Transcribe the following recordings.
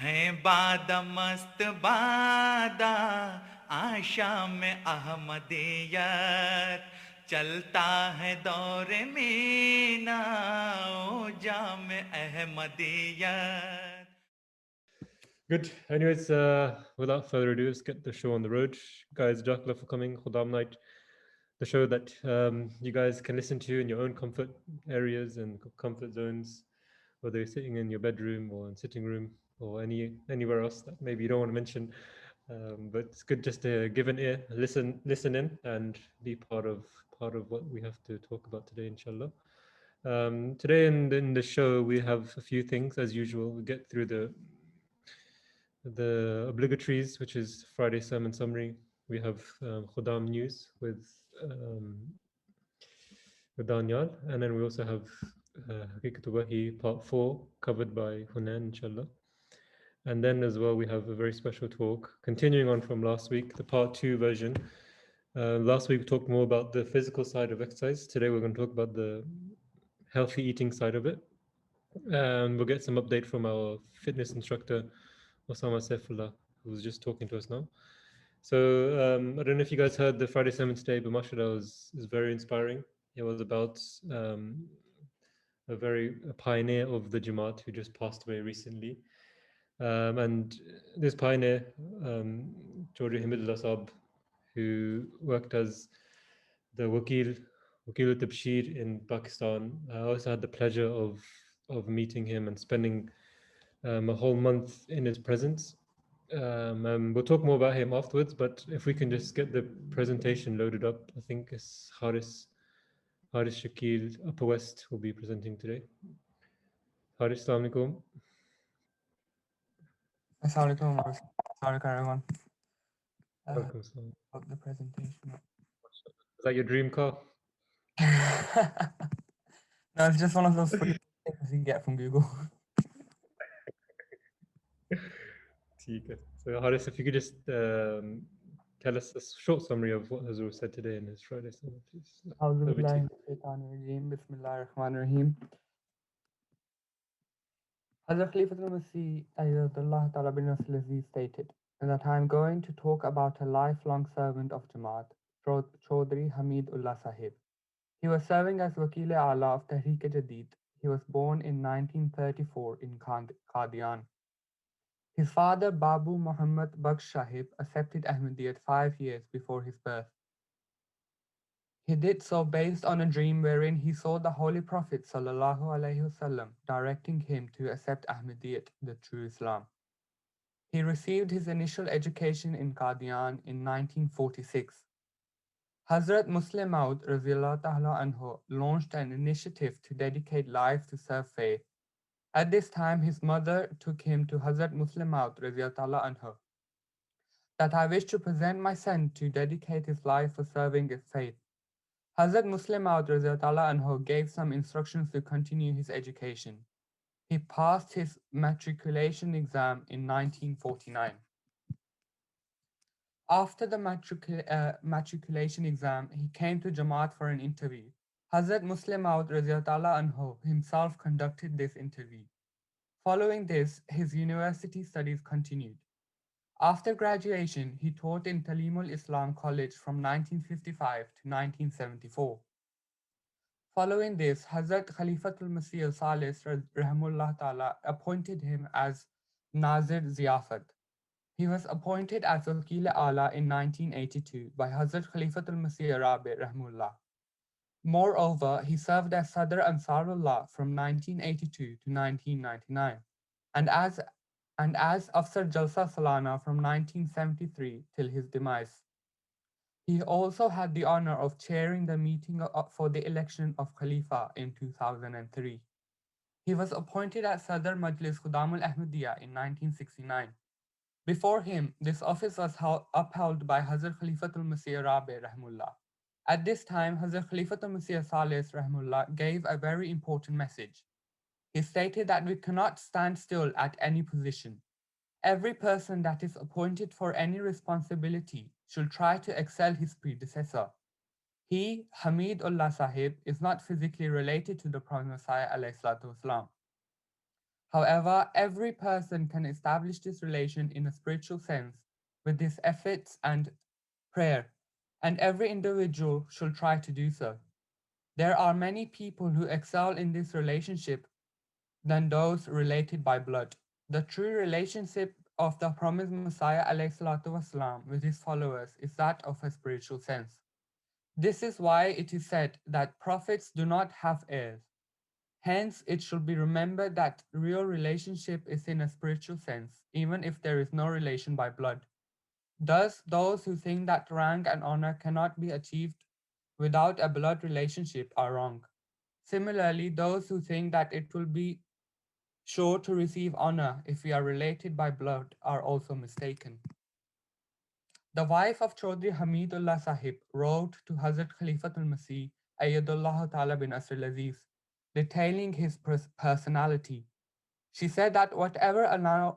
हैं बादा मस्त बादा आशा में अहमदियत चलता है दौर मीना ओ जाम Ahmadiyyat. Good. Anyways, without further ado, let's get the show on the road. Guys, Jazakallah for coming. Khuddam night, the show that you guys can listen to in your own comfort areas and comfort zones, whether you're sitting in your bedroom or in sitting room or anywhere else that maybe you don't want to mention. But it's good just to give an ear, listen in, and be part of what we have to talk about today, inshallah. Today in the show we have a few things as usual. We get through the obligatories, which is Friday sermon summary. We have Khuddam news um, with Danyal, and then we also have Haqiqat Wahi part 4 covered by Hunan, inshallah. And then as well, we have a very special talk, continuing on from last week, the part 2 version. Last week we talked more about the physical side of exercise. Today we're going to talk about the healthy eating side of it. We'll get some update from our fitness instructor, Osama Saifullah, who's just talking to us now. So I don't know if you guys heard the Friday sermon today, but mashallah is very inspiring. It was about a pioneer of the Jamaat who just passed away recently. And this pioneer, Chaudhry Hamidullah Saab, who worked as the Wakil al-Tabshir in Pakistan. I also had the pleasure of meeting him and spending a whole month in his presence. And we'll talk more about him afterwards, but if we can just get the presentation loaded up, I think it's Haris Shakil, Upper West, will be presenting today. Haris, Assalamu alaikum. Assalamualaikum. Assalamualaikum everyone. Welcome, Assalamu. Of the presentation. Is that your dream car? No, it's just one of those free things you get from Google. So Haris, if you could just tell us a short summary of what Hazur said today in his Friday sermon, please. A'udhu Over to billahi you. minash shaitanir rajeem. Bismillahir rahmanir rahim. Hazrat Khalifatul Masih Ayyadullah Ta'ala bin Nasir Aziz stated that I am going to talk about a lifelong servant of Jamaat, Chaudhry Hamidullah Sahib. He was serving as Wakil Ala of Tehreek-e-Jadid. He was born in 1934 in Qadian. His father Babu Muhammad Baksh Sahib accepted Ahmadiyyat 5 years before his birth. He did so based on a dream wherein he saw the Holy Prophet ﷺ directing him to accept Ahmadiyyat, the true Islam. He received his initial education in Qadian in 1946. Hazrat Muslim Maud anhu launched an initiative to dedicate life to serve faith. At this time, his mother took him to Hazrat Muslim Maud anhu, that I wish to present my son to dedicate his life for serving his faith. Hazrat Muslim Maud anhu gave some instructions to continue his education. He passed his matriculation exam in 1949. After the matriculation exam, he came to Jamaat for an interview. Hazrat Muslim Maud anhu himself conducted this interview. Following this, his university studies continued. After graduation, he taught in Talimul Islam College from 1955 to 1974. Following this, Hazrat Khalifatul Masih Salis Rahmullah Ta'ala appointed him as Nazir Ziyafat. He was appointed as Wakil Ala in 1982 by Hazrat Khalifatul Masih Rabi Rahmullah. Moreover, he served as Sadr Ansarullah from 1982 to 1999 and as Afsar Jalsa Salana from 1973 till his demise. He also had the honor of chairing the meeting for the election of Khalifa in 2003. He was appointed as Sadr Majlis Khuddam al-Ahmadiyya in 1969. Before him, this office was upheld by Hazrat Khalifatul Masih Rabi Rahmullah. At this time, Hazrat Khalifatul Masih Salis Rahmullah gave a very important message. He stated that we cannot stand still at any position. Every person that is appointed for any responsibility should try to excel his predecessor. He, Hamidullah Sahib, is not physically related to the Prophet Messiah alayhi salatu wasalam. However, every person can establish this relation in a spiritual sense with his efforts and prayer, and every individual should try to do so. There are many people who excel in this relationship than those related by blood. The true relationship of the promised Messiah والسلام, with his followers is that of a spiritual sense. This is why it is said that prophets do not have heirs. Hence, it should be remembered that real relationship is in a spiritual sense, even if there is no relation by blood. Thus, those who think that rank and honor cannot be achieved without a blood relationship are wrong. Similarly, those who think that it will be sure to receive honor if we are related by blood are also mistaken. The wife of Chaudhry Hamidullah Sahib wrote to Hazrat Khalifatul Masih Ayyadullah Ta'ala bin Asr Aziz, detailing his personality. She said that whatever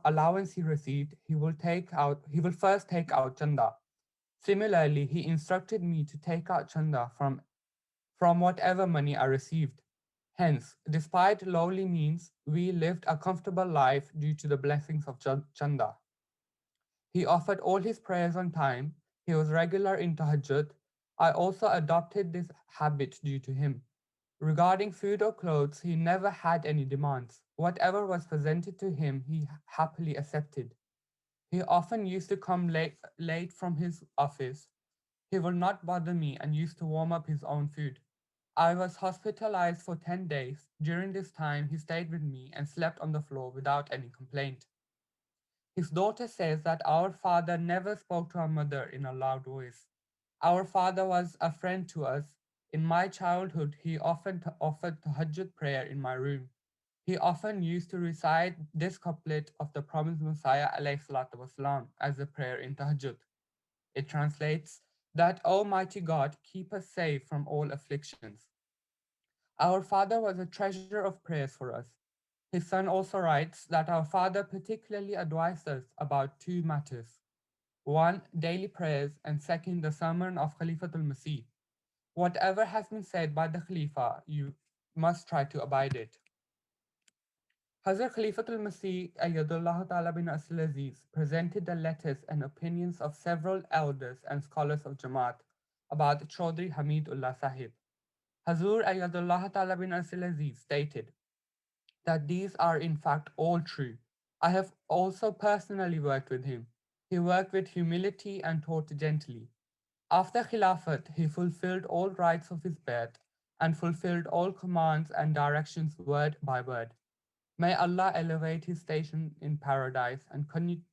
allowance he received, he will first take out chanda. Similarly, he instructed me to take out chanda from whatever money I received. Hence, despite lowly means, we lived a comfortable life due to the blessings of chanda. He offered all his prayers on time. He was regular in tahajjud. I also adopted this habit due to him. Regarding food or clothes, he never had any demands. Whatever was presented to him, he happily accepted. He often used to come late from his office. He would not bother me and used to warm up his own food. I was hospitalized for 10 days. During this time, he stayed with me and slept on the floor without any complaint. His daughter says that our father never spoke to our mother in a loud voice. Our father was a friend to us. In my childhood, he often offered tahajjud prayer in my room. He often used to recite this couplet of the promised Messiah والسلام, as a prayer in tahajjud. It translates that Almighty God keep us safe from all afflictions. Our father was a treasure of prayers for us. His son also writes that our father particularly advised us about two matters. One, daily prayers, and second, the sermon of Khalifatul Masih. Whatever has been said by the Khalifa, you must try to abide it. Hazrat Khalifatul Masih Ayyadullah Ta'ala bin Asl Aziz presented the letters and opinions of several elders and scholars of Jamaat about Chaudhry Hamidullah Sahib. Hazur Ayyadullah Ta'ala bin Asl Aziz stated that these are in fact all true. I have also personally worked with him. He worked with humility and taught gently. After Khilafat, he fulfilled all rights of his bed and fulfilled all commands and directions word by word. May Allah elevate his station in paradise and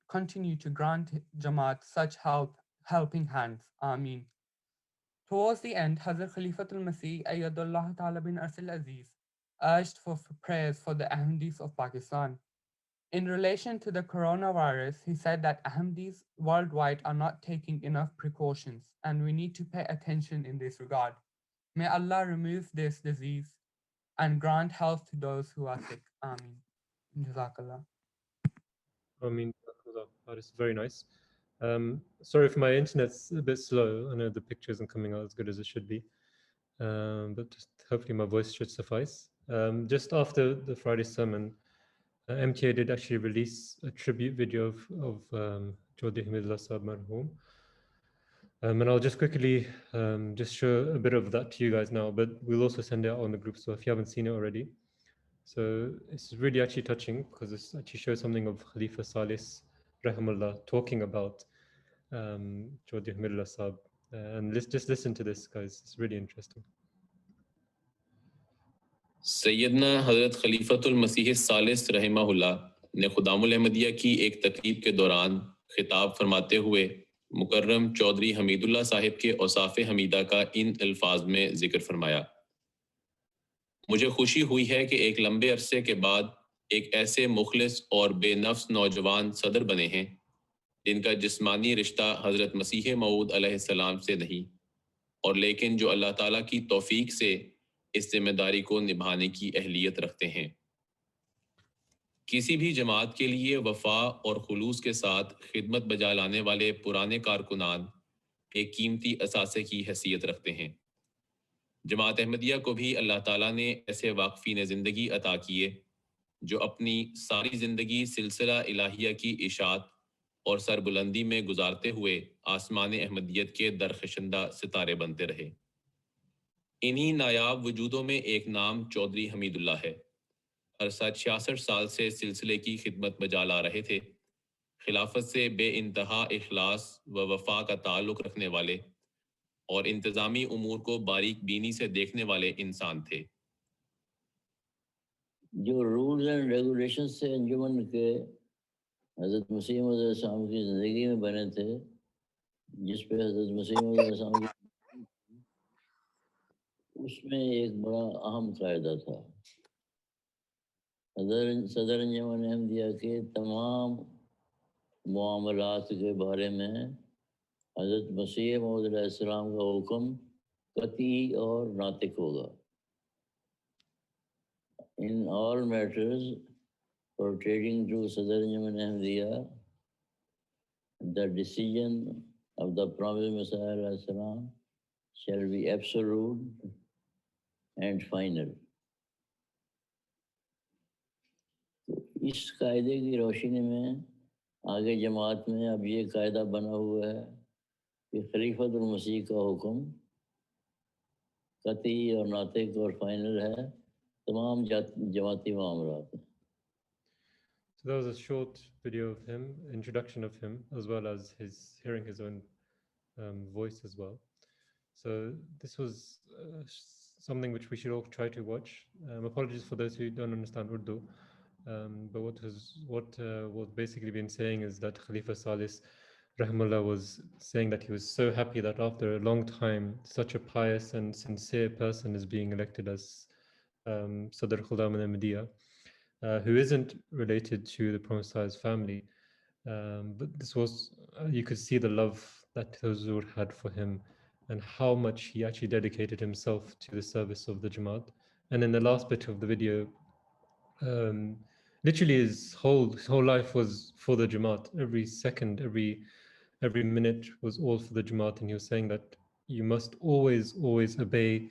continue to grant Jamaat such helping hands. Ameen. Towards the end, Hazrat Khalifatul Masih Ayyadullah Ta'ala bin Asil Aziz urged for prayers for the Ahmadis of Pakistan. In relation to the coronavirus, he said that Ahmadis worldwide are not taking enough precautions and we need to pay attention in this regard. May Allah remove this disease and grant health to those who are sick. Ameen. Jazakallah. I mean, that is very nice. Sorry if my internet's a bit slow. I know the picture isn't coming out as good as it should be, but just hopefully my voice should suffice. Just after the Friday sermon, MTA did actually release a tribute video of Chaudhry Hamidullah Sahib Marhoom. And I'll just quickly just show a bit of that to you guys now, but we'll also send it out on the group, so if you haven't seen it already. So it's really actually touching because it actually shows something of Khalifa Salis Rahimullah talking about Chaudhry Hamidullah Sahib. And let's just listen to this, guys. It's really interesting. सैयदना हज़रत खलीफतुल मसीह सालिस रहमहुल्लाह ने खुदामुल अहमदिया की एक तकरीब के दौरान खिताब फरमाते हुए मुकर्रम चौधरी हमीदुल्लाह साहिब के औसाफ हमीदा का इन अल्फाज में जिक्र फरमाया। मुझे खुशी हुई है कि एक लंबे अरसे के बाद एक ऐसे मुखलिस और बेनफ्स नौजवान सदर बने हैं जिनका जिस्मानी रिश्ता हज़रत मसीह मऊद अलैहिस्सलाम से नहीं और लेकिन जो अल्लाह ताला की तौफीक से इस जिम्मेदारी को निभाने की अहलियत रखते हैं। किसी भी जमात के लिए वफा और खुलूस के साथ खिदमत बजा लाने वाले पुराने कारकुनान एक कीमती असासे की हैसियत रखते हैं। जमात अहमदिया को भी अल्लाह ताला ने ऐसे वाक़फ़ीन ज़िंदगी अता किए जो अपनी सारी जिंदगी सिलसिला इलाहिया की इशात और सरबुलंदी में गुजारते हुए आसमान अहमदियत के दरखशंदा सितारे बनते रहे। इन्हीं नायाब वजूदों में एक नाम चौधरी हमीदुल्लाह है। अरसा 66 साल से सिलसिले की खिदमत में जा ला रहे थे। खिलाफत से बेइंतहा इखलास व वफा का ताल्लुक रखने वाले और इंतज़ामी उमूर को बारीक बीनी से देखने वाले इंसान थे। जो रूल्स एंड रेगुलेशन से अंजुमन के हज़रत मसीह मौऊद की ज़िंदगी में बने थे, जिस पे हज़रत मसीह मौऊद की उसमें एक बड़ा अहम कायदा था। सदर अंजुमन अहमदिया के तमाम मामलात के बारे में हज़रत मसीह मौऊद अलैहिस्सलाम का हुक्म कतई और नातिक होगा। In all matters pertaining to Sadr Anjuman Ahmadiyya, the decision of the Prophet Messiah alayhi salam shall be absolute and final. तो इस कायदे की रोशनी में आगे जमात में अब ये कायदा बना हुआ है कि खलीफतुल मसीह का हुक्म कतई और नातिक और फाइनल है तमाम जमाती मामलात में। So that was a short video of him, introduction of him, as well as his hearing his own voice as well. So this was something which we should all try to watch. Apologies for those who don't understand Urdu, but what was basically been saying is that Khalifa Salis Rahimullah was saying that he was so happy that after a long time, such a pious and sincere person is being elected as Sadr Khuddam al-Ahmadiyya. Who isn't related to the Prophet's family, but this was, you could see the love that Huzur had for him and how much he actually dedicated himself to the service of the Jamaat. And in the last bit of the video, literally his whole life was for the Jamaat. Every second, every minute was all for the Jamaat, and he was saying that you must always obey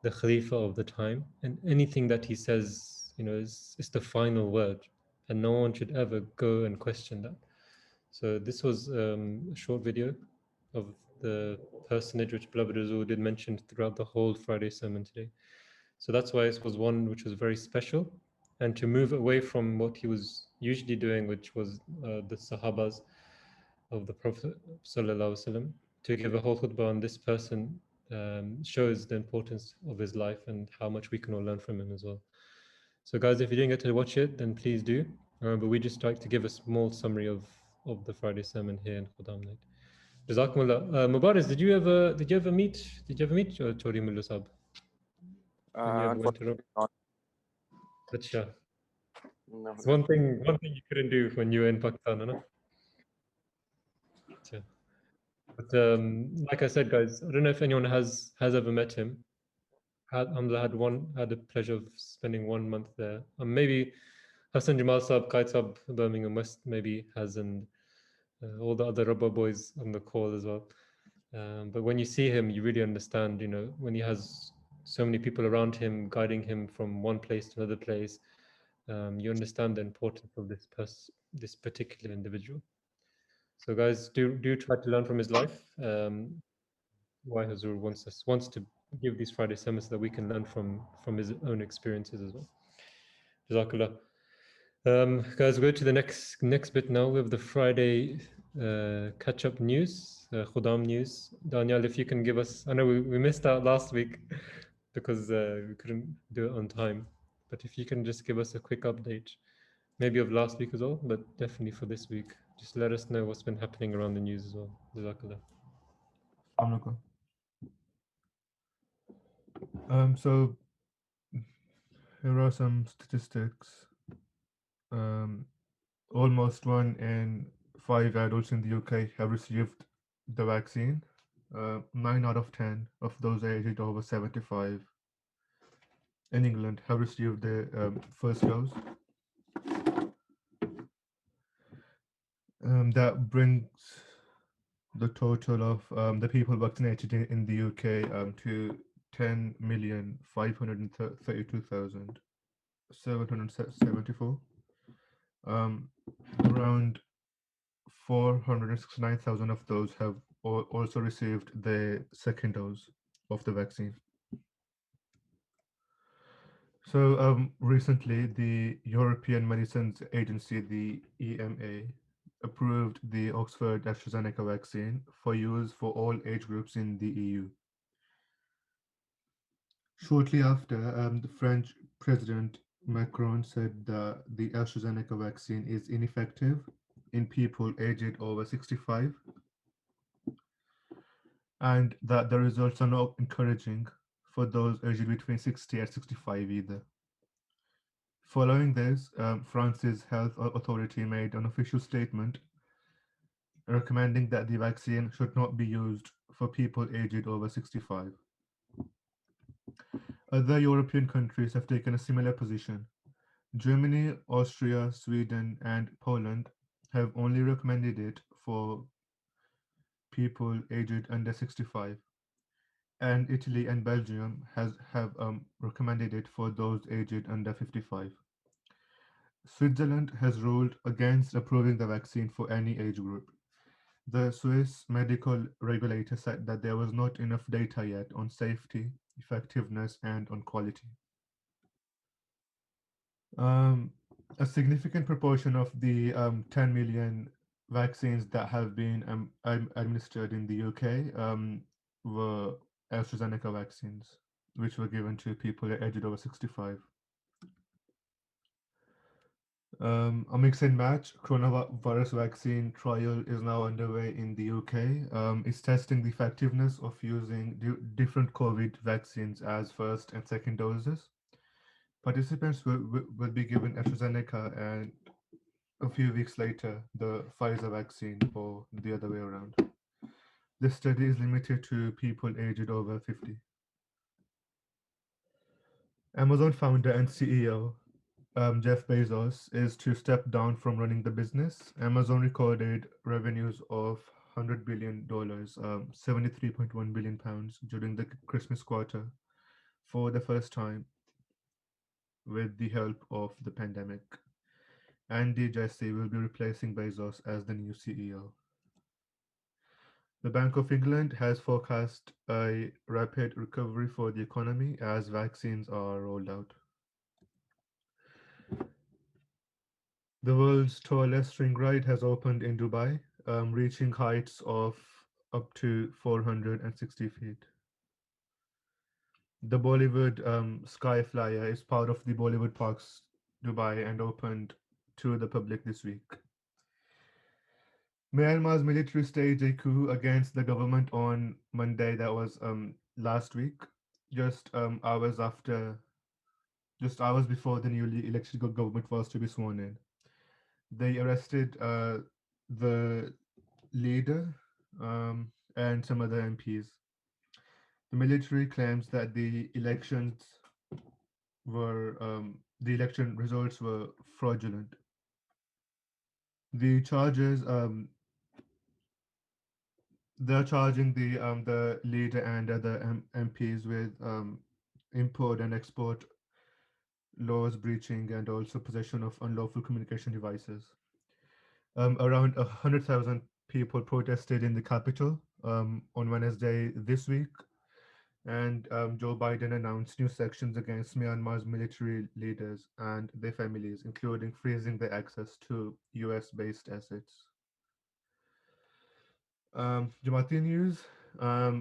the Khalifa of the time, and anything that he says, is the final word, and no one should ever go and question that. So this was a short video of the personage which beloved Rasul did mention throughout the whole Friday sermon today. So that's why it was one which was very special, and to move away from what he was usually doing, which was the Sahabas of the Prophet ﷺ, to give a whole khutbah on this person shows the importance of his life and how much we can all learn from him as well. So guys, if you didn't get to watch it, then please do. But we just like to give a small summary of the Friday sermon here in Khuddam night. Jazakumullah. Mubarak, did you ever meet Chori Mullah Sahab? When you ever went to Rome? Unfortunately not. Acha. No. It's one thing you couldn't do when you were in Pakistan, no? Acha. But like I said, guys, I don't know if anyone has ever met him. Hamza had the pleasure of spending 1 month there. Maybe Hassan Jamal Saab, Qaid Saab, Birmingham West maybe has, and all the other Rabba boys on the call as well. But when you see him, you really understand, when he has so many people around him, guiding him from one place to another place, you understand the importance of this particular individual. So guys, do try to learn from his life. Why Hazur wants to give these Friday sermons so that we can learn from his own experiences as well. Jazakallah. Guys, we'll go to the next bit now. We have the Friday catch-up news, Khuddam news. Daniel, if you can give us, I know we missed out last week because we couldn't do it on time, but if you can just give us a quick update, maybe of last week as well, but definitely for this week. Just let us know what's been happening around the news as well. Jazakallah. Assalamualaikum. So here are some statistics. Almost 1 in 5 adults in the UK have received the vaccine. 9 out of 10 of those aged over 75 in England have received the first dose. That brings the total of the people vaccinated in the UK to 10,532,000. 774. Around 469,000 of those have also received the second dose of the vaccine. So recently, the European Medicines Agency, the EMA, approved the Oxford AstraZeneca vaccine for use for all age groups in the EU. Shortly after, the French President Macron said that the AstraZeneca vaccine is ineffective in people aged over 65 and that the results are not encouraging for those aged between 60 and 65 either. Following this, France's health authority made an official statement recommending that the vaccine should not be used for people aged over 65. Other European countries have taken a similar position. Germany, Austria, Sweden, and Poland have only recommended it for people aged under 65, and Italy and Belgium have recommended it for those aged under 55. Switzerland has ruled against approving the vaccine for any age group. The Swiss medical regulator said that there was not enough data yet on safety, effectiveness, and on quality. Um, a significant proportion of the 10 million vaccines that have been administered in the UK were AstraZeneca vaccines, which were given to people aged over 65. A mix and match coronavirus vaccine trial is now underway in the UK. It's testing the effectiveness of using different COVID vaccines as first and second doses. Participants will be given AstraZeneca and a few weeks later the Pfizer vaccine or the other way around. This study is limited to people aged over 50. Amazon founder and CEO Jeff Bezos is to step down from running the business. Amazon recorded revenues of $100 billion, 73.1 billion pounds during the Christmas quarter for the first time with the help of the pandemic. Andy Jassy will be replacing Bezos as the new CEO. The Bank of England has forecast a rapid recovery for the economy as vaccines are rolled out. The world's tallest ring ride has opened in Dubai, reaching heights of up to 460 feet. The Bollywood Sky Flyer is part of the Bollywood Parks Dubai and opened to the public this week. Myanmar's military staged a coup against the government on Monday, that was last week, just hours before the newly elected government was to be sworn in. They arrested the leader and some other MPs. The military claims that the election results were fraudulent. The charges they're charging the leader and other MPs with import and export laws breaching and also possession of unlawful communication devices. Around 100,000 people protested in the capital on Wednesday this week, and Joe Biden announced new sanctions against Myanmar's military leaders and their families, including freezing their access to US-based assets. Jamaati news.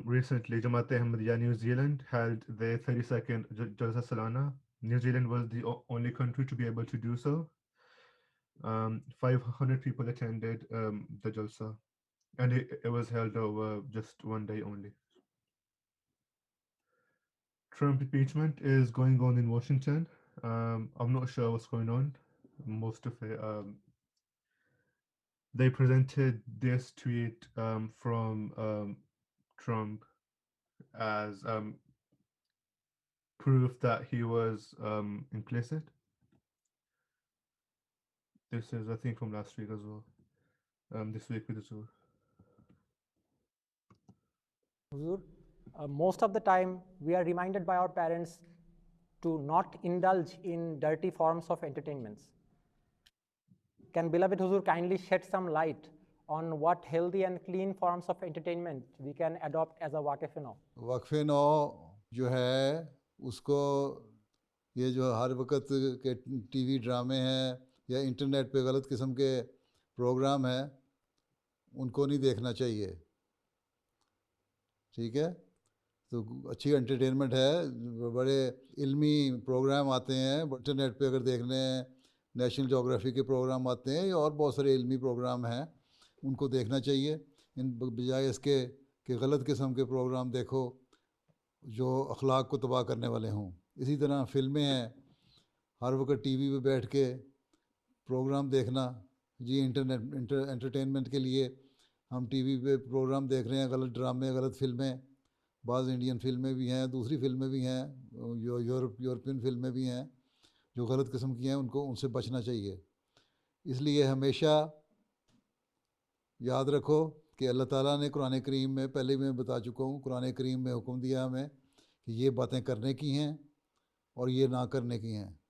Recently, Jamaat Ahmadiyya New Zealand held their 32nd Jalsa Salana. New Zealand was the only country to be able to do so. 500 people attended the Jalsa, and it was held over just one day only. Trump impeachment is going on in Washington. I'm not sure what's going on. Most of it. They presented this tweet from Trump as proof that he was implicit. This is, I think, from last week as well. This week with Azur. Huzur, most of the time we are reminded by our parents to not indulge in dirty forms of entertainments. Can beloved Huzur kindly shed some light on what healthy and clean forms of entertainment we can adopt as a waqf-e-nau? वक्फ-ए-नौ जो है उसको ये जो हर वक्त के TV ड्रामे हैं या इंटरनेट पे गलत किस्म के प्रोग्राम हैं उनको नहीं देखना चाहिए, ठीक है। तो अच्छी एंटरटेनमेंट है, बड़े इल्मी प्रोग्राम आते हैं इंटरनेट पे, अगर देखने नेशनल ज्योग्राफी के प्रोग्राम आते हैं और बहुत सारे इल्मी प्रोग्राम हैं, उनको देखना चाहिए। इन बजाय इसके कि गलत किस्म के प्रोग्राम देखो जो अखलाक को तबाह करने वाले हों। इसी तरह फिल्में हैं, हर वक्त टीवी पे बैठ के प्रोग्राम देखना जी एंटरटेनमेंट के लिए हम टीवी पे प्रोग्राम देख रहे हैं, गलत ड्रामे, गलत फिल्में, बाज़ इंडियन फिल्में भी हैं, दूसरी फिल्में भी हैं, यूरोपियन फिल्में भी हैं जो गलत किस्म की हैं, उनसे बचना चाहिए। इसलिए हमेशा याद रखो कि अल्लाह ताला ने कुरान करीम में, पहले मैं बता चुका हूँ, कुरान करीम में हुक्म दिया हमें कि ये बातें करने की हैं और ये ना करने की हैं।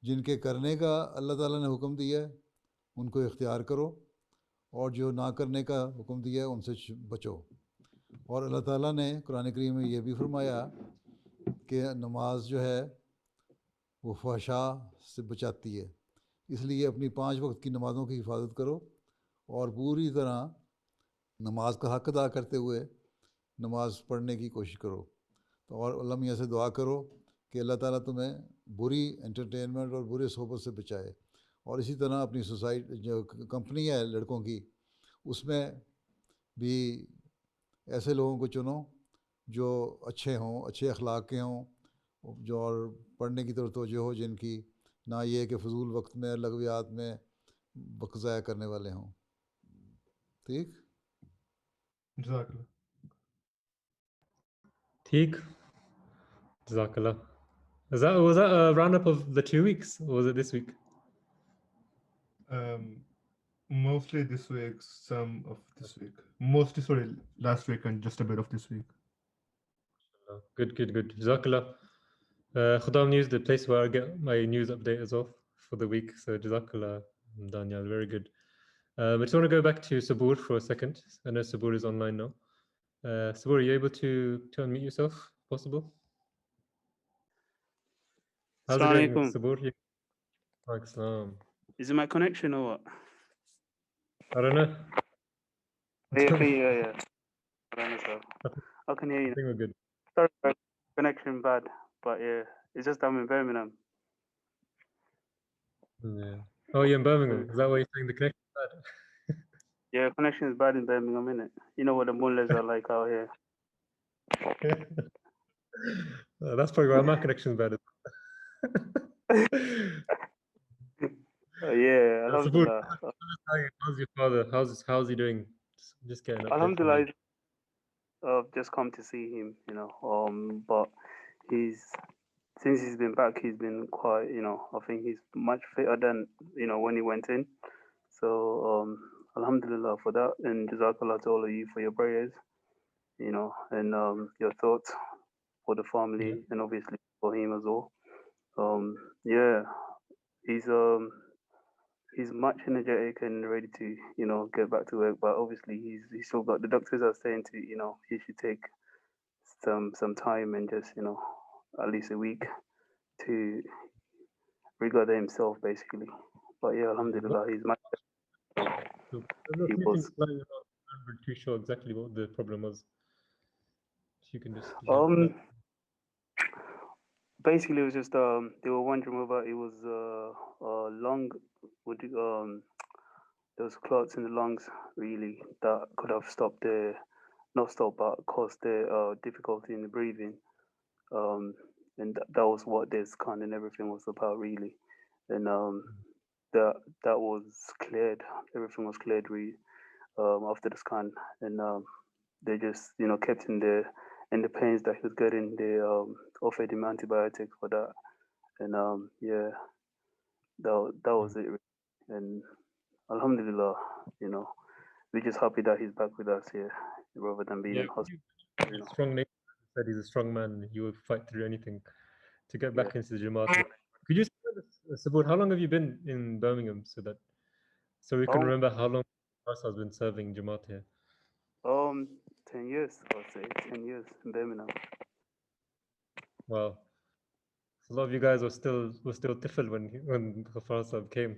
जिनके करने का अल्लाह ताला ने हुक्म दिया है उनको इख्तियार करो और जो ना करने का हुक्म दिया है उनसे बचो। और अल्लाह ताला ने कुरान करीम में ये भी फरमाया कि नमाज जो है वो फहशा से बचाती है, इसलिए अपनी 5 वक्त की नमाज़ों की हिफाजत करो और पूरी तरह नमाज का हक़ अदा करते हुए नमाज पढ़ने की कोशिश करो। तो और अल्लाह मियाँ से दुआ करो कि अल्लाह ताला तुम्हें बुरी एंटरटेनमेंट और बुरे सोबत से बचाए। और इसी तरह अपनी सोसाइटी जो कंपनी है लड़कों की, उसमें भी ऐसे लोगों को चुनो जो अच्छे हों, अच्छे अखलाक के हों, जो और पढ़ने की तरफ तवज्जो हो, जिनकी ना ये कि फ़जूल वक्त में लगवियात में वक्त ज़ाया करने वाले हों। ठीक, Jazakallah. ठीक, Jazakallah. Was that a roundup of the 2 weeks, or was it this week? Mostly this week, some of this week. Mostly, sorry, last week and just a bit of this week. Good. Jazakallah. Khuddam News, the place where I get my news update as well for the week. So Jazakallah, Daniel, very good. I just want to go back to Sabur for a second. I know Sabur is online now. Sabur, are you able to unmute yourself? Possible? How's it going, Assalamualaikum. Sabur? Walaikum salam. Is it my connection or what? I don't know. Yeah. I don't know, so. I can hear I you. think we're good. Sorry, connection bad, but yeah, it's just I'm in Birmingham. Yeah. Oh, you're in Birmingham. Is that why you're saying the connection is bad? Yeah, connection is bad in Birmingham, innit? You know what the mullahs are like out here. That's probably why my connection is bad. Yeah, Sabur, alhamdulillah. how's your father? How's he doing? Just getting an update from Alhamdulillah, you. I've just come to see him, but since he's been back, he's been quite, I think he's much fitter than, when he went in. So, alhamdulillah for that, and jazakallah to all of you for your prayers, and your thoughts for the family, and obviously for him as well. Yeah, he's much energetic and ready to, get back to work, but obviously he's still got, the doctors are saying to, he should take some time and just, at least a week to regather himself, basically. But yeah, alhamdulillah, he's much So, he was. I'm not too sure exactly what the problem was. If you can just Basically, it was just they were wondering whether it was lung, there was clots in the lungs really that could have stopped not stopped, but caused the difficulty in the breathing. And that was what this scan and everything was about really. And that was cleared. Everything was cleared after the scan, and they just kept in the pains that he was getting. They offered him antibiotics for that, and yeah, that was it. And alhamdulillah, we're just happy that he's back with us here rather than being in hospital. strong nature. Said he's a strong man. He will fight through anything. to get Yeah. back into the Jamaat. Could you support? How long have you been in Birmingham, so we can remember how long Farsa has been serving Jamaat here? 10 years, I would say 10 years in Birmingham. Wow. So a lot of you guys were still tifl when Farsa came.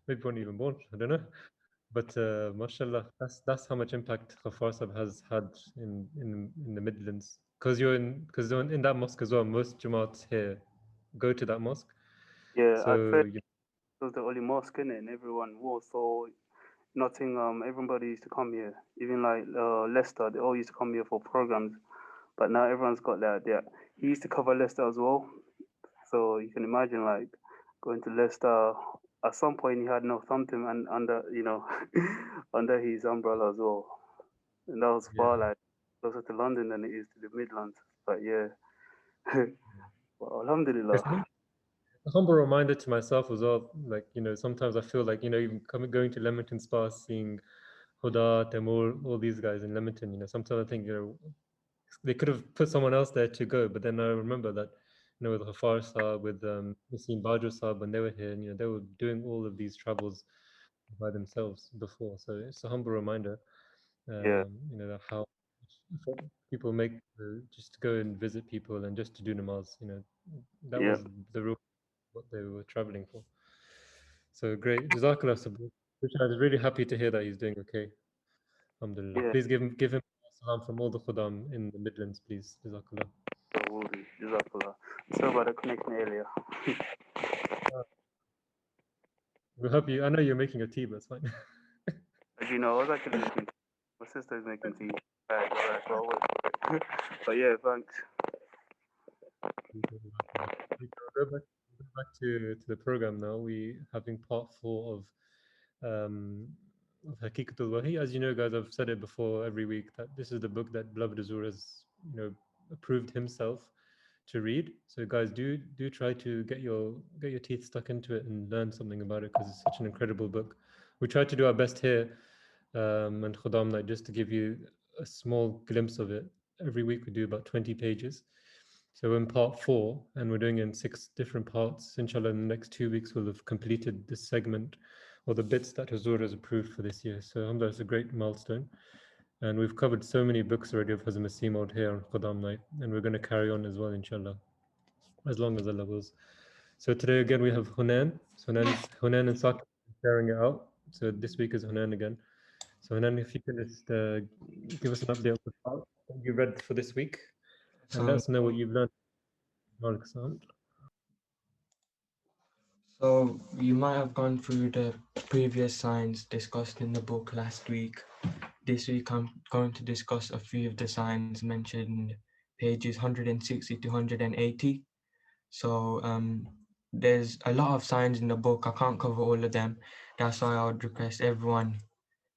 Maybe weren't even born. I don't know. But mashallah, that's how much impact Ghaffar Sahib has had in the Midlands. Because you're in that mosque as well. Most Jamaats here go to that mosque. Yeah, So at first it was the only mosque in it, and everyone was so Nottingham. Everybody used to come here, even like Leicester. They all used to come here for programs. But now everyone's got that. Yeah, he used to cover Leicester as well. So you can imagine like going to Leicester. At some point, he had Northampton and under under his umbrella as well, and that was far like closer to London than it is to the Midlands. But yeah, well, Alhamdulillah. a humble reminder to myself as well. Like sometimes I feel like even going to Leamington Spa, seeing Huda, Temur, all these guys in Leamington. Sometimes I think they could have put someone else there to go, but then I remember that with Ghaffar Saab, with Wasim Bajo Saab, when they were here, and they were doing all of these travels by themselves before. So it's a humble reminder, Yeah. how people make just to go and visit people and just to do namaz. That Yep. was the real what they were traveling for. So great, Jazakallah Sabir. I was really happy to hear that he's doing okay. Alhamdulillah. Yeah. Please give him salam from all the Khuddam in the Midlands, please. Jazakallah. So will do. Jazakallah. So about the connection earlier. We hope you. I know you're making a tea, but it's fine. As you know, I was actually making. My sister's making tea. Alright, so I'll wait for it. But yeah, thanks. We go back to the program now. We having part 4 of Hakikatul Wahi. As you know, guys, I've said it before every week that this is the book that beloved Azur has approved himself to read. So guys, do try to get your teeth stuck into it and learn something about it, because it's such an incredible book. We try to do our best here and Khuddam Night just to give you a small glimpse of it. Every week we do about 20 pages. So we're in part 4 and we're doing it in 6 different parts. Inshallah, in the next 2 weeks we'll have completed this segment or the bits that Hazur has approved for this year. So alhamdulillah, it's a great milestone. And we've covered so many books already of Hazrat Masih Maud here on Khuddam Night, and we're going to carry on as well, inshallah, as long as Allah wills. So today again we have Hunan. So Hunan and Saqib sharing it out. So this week is Hunan again. So Hunan, if you can just give us an update of the part that you read for this week, and let us know what you've learned. So you might have gone through the previous signs discussed in the book last week. This week I'm going to discuss a few of the signs mentioned, pages 160 to 180. So there's a lot of signs in the book. I can't cover all of them. That's why I would request everyone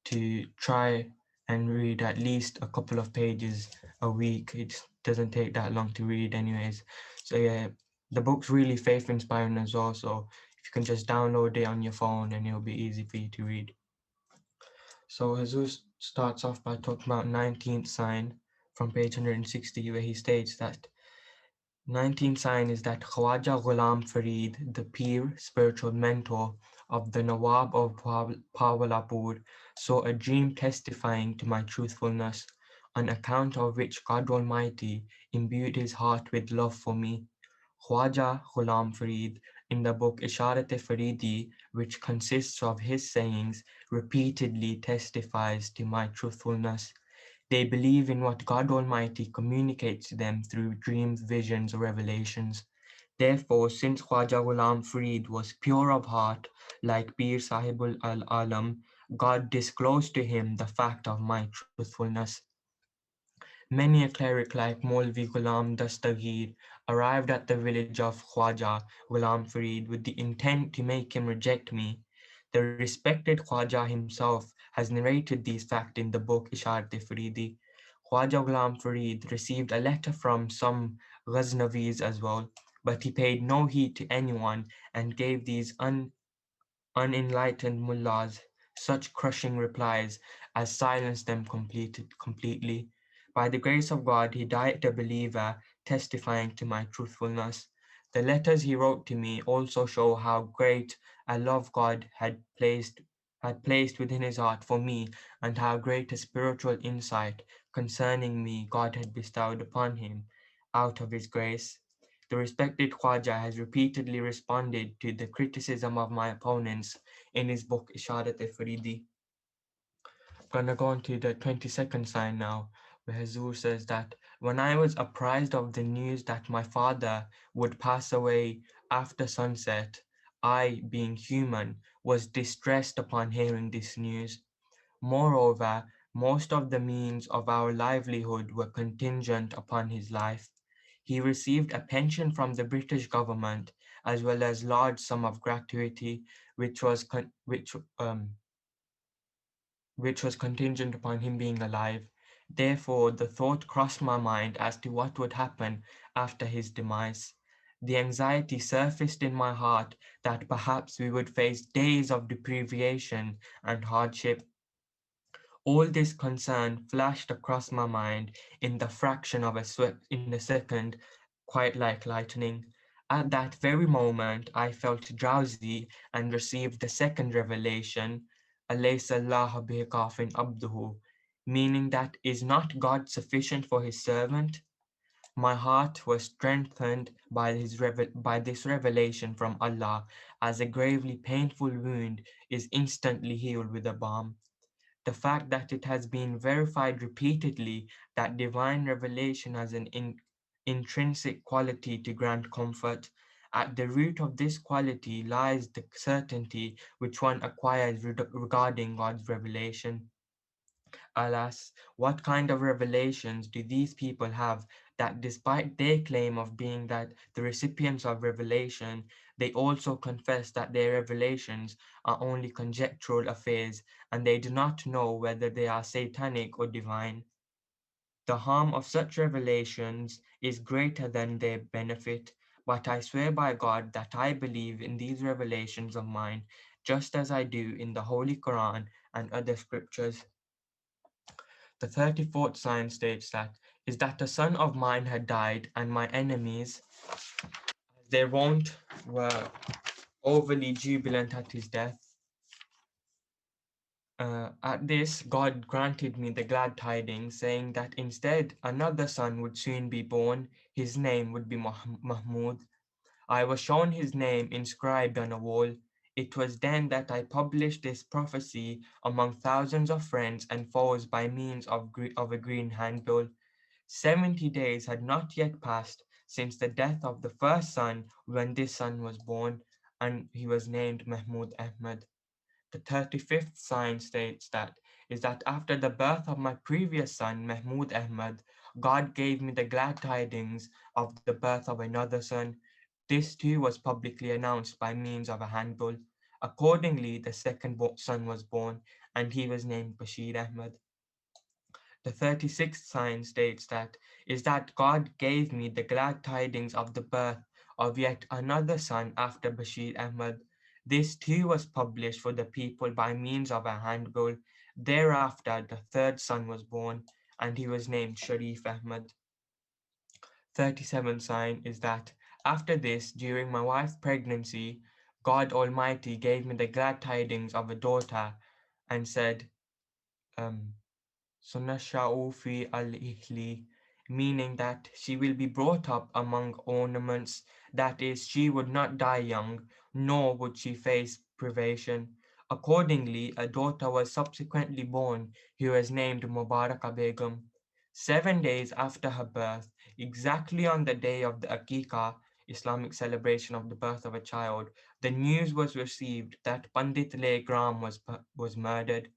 to try and read at least a couple of pages a week. It doesn't take that long to read anyways. So yeah, the book's really faith inspiring as well. So if you can just download it on your phone, and it'll be easy for you to read. So Jesus starts off by talking about 19th sign from page 160, where he states that 19th sign is that Khwaja Ghulam Farid, the peer spiritual mentor of the Nawab of Pawalapur, saw a dream testifying to my truthfulness, on account of which God Almighty imbued his heart with love for me. Khwaja Ghulam Farid, in the book Isharat-e-Faridi, which consists of his sayings, repeatedly testifies to my truthfulness. They believe in what God Almighty communicates to them through dreams, visions, or revelations. Therefore, since Khwaja Ghulam Farid was pure of heart, like Pir Sahibul Al-Alam, God disclosed to him the fact of my truthfulness. Many a cleric like Maulvi Ghulam Dastagir arrived at the village of Khwaja Ghulam Farid with the intent to make him reject me. The respected Khwaja himself has narrated these facts in the book Isharat-e-Faridi. Khwaja Ghulam Farid received a letter from some Ghaznavis as well, but he paid no heed to anyone and gave these unenlightened mullahs such crushing replies as silenced them completely. By the grace of God, he died a believer, testifying to my truthfulness. The letters he wrote to me also show how great a love God had placed within his heart for me, and how great a spiritual insight concerning me God had bestowed upon him out of his grace. The respected Khwaja has repeatedly responded to the criticism of my opponents in his book Isharat-e-Faridi. I'm gonna go on to the 22nd sign now, where Hazur says that when I was apprised of the news that my father would pass away after sunset, I, being human, was distressed upon hearing this news. Moreover, most of the means of our livelihood were contingent upon his life. He received a pension from the British government as well as large sum of gratuity, which was contingent upon him being alive. Therefore, the thought crossed my mind as to what would happen after his demise. The anxiety surfaced in my heart that perhaps we would face days of deprivation and hardship. All this concern flashed across my mind in the fraction of in a second, quite like lightning. At that very moment, I felt drowsy and received the second revelation, "Alaysa Allah bikafin abduhu," meaning that is not God sufficient for his servant? My heart was strengthened by by this revelation from Allah, as a gravely painful wound is instantly healed with a balm. The fact that it has been verified repeatedly that divine revelation has an intrinsic quality to grant comfort. At the root of this quality lies the certainty which one acquires regarding God's revelation. Alas, what kind of revelations do these people have that, despite their claim of being that the recipients of revelation, they also confess that their revelations are only conjectural affairs and they do not know whether they are satanic or divine? The harm of such revelations is greater than their benefit, but I swear by God that I believe in these revelations of mine, just as I do in the Holy Quran and other scriptures. The 34th sign states that is that a son of mine had died, and my enemies, as their wont, were overly jubilant at his death. At this, God granted me the glad tidings, saying that instead another son would soon be born. His name would be Mahmud. I was shown his name inscribed on a wall. It was then that I published this prophecy among thousands of friends and foes by means of a green handbill. 70 days had not yet passed since the death of the first son when this son was born, and he was named Mahmud Ahmad. The 35th sign states that is that after the birth of my previous son, Mahmud Ahmad, God gave me the glad tidings of the birth of another son. This too was publicly announced by means of a handbill. Accordingly, the second son was born, and he was named Bashir Ahmad. The 36th sign states that is that God gave me the glad tidings of the birth of yet another son after Bashir Ahmad. This too was published for the people by means of a handbill. Thereafter, the third son was born, and he was named Sharif Ahmad. 37th sign is that after this, during my wife's pregnancy, God Almighty gave me the glad tidings of a daughter and said, Sunasha'u fi al-ihli, meaning that she will be brought up among ornaments, that is, she would not die young, nor would she face privation. Accordingly, a daughter was subsequently born who was named Mubaraka Begum. 7 days after her birth, exactly on the day of the Aqiqah, Islamic celebration of the birth of a child, the news was received that Pandit Legram was murdered.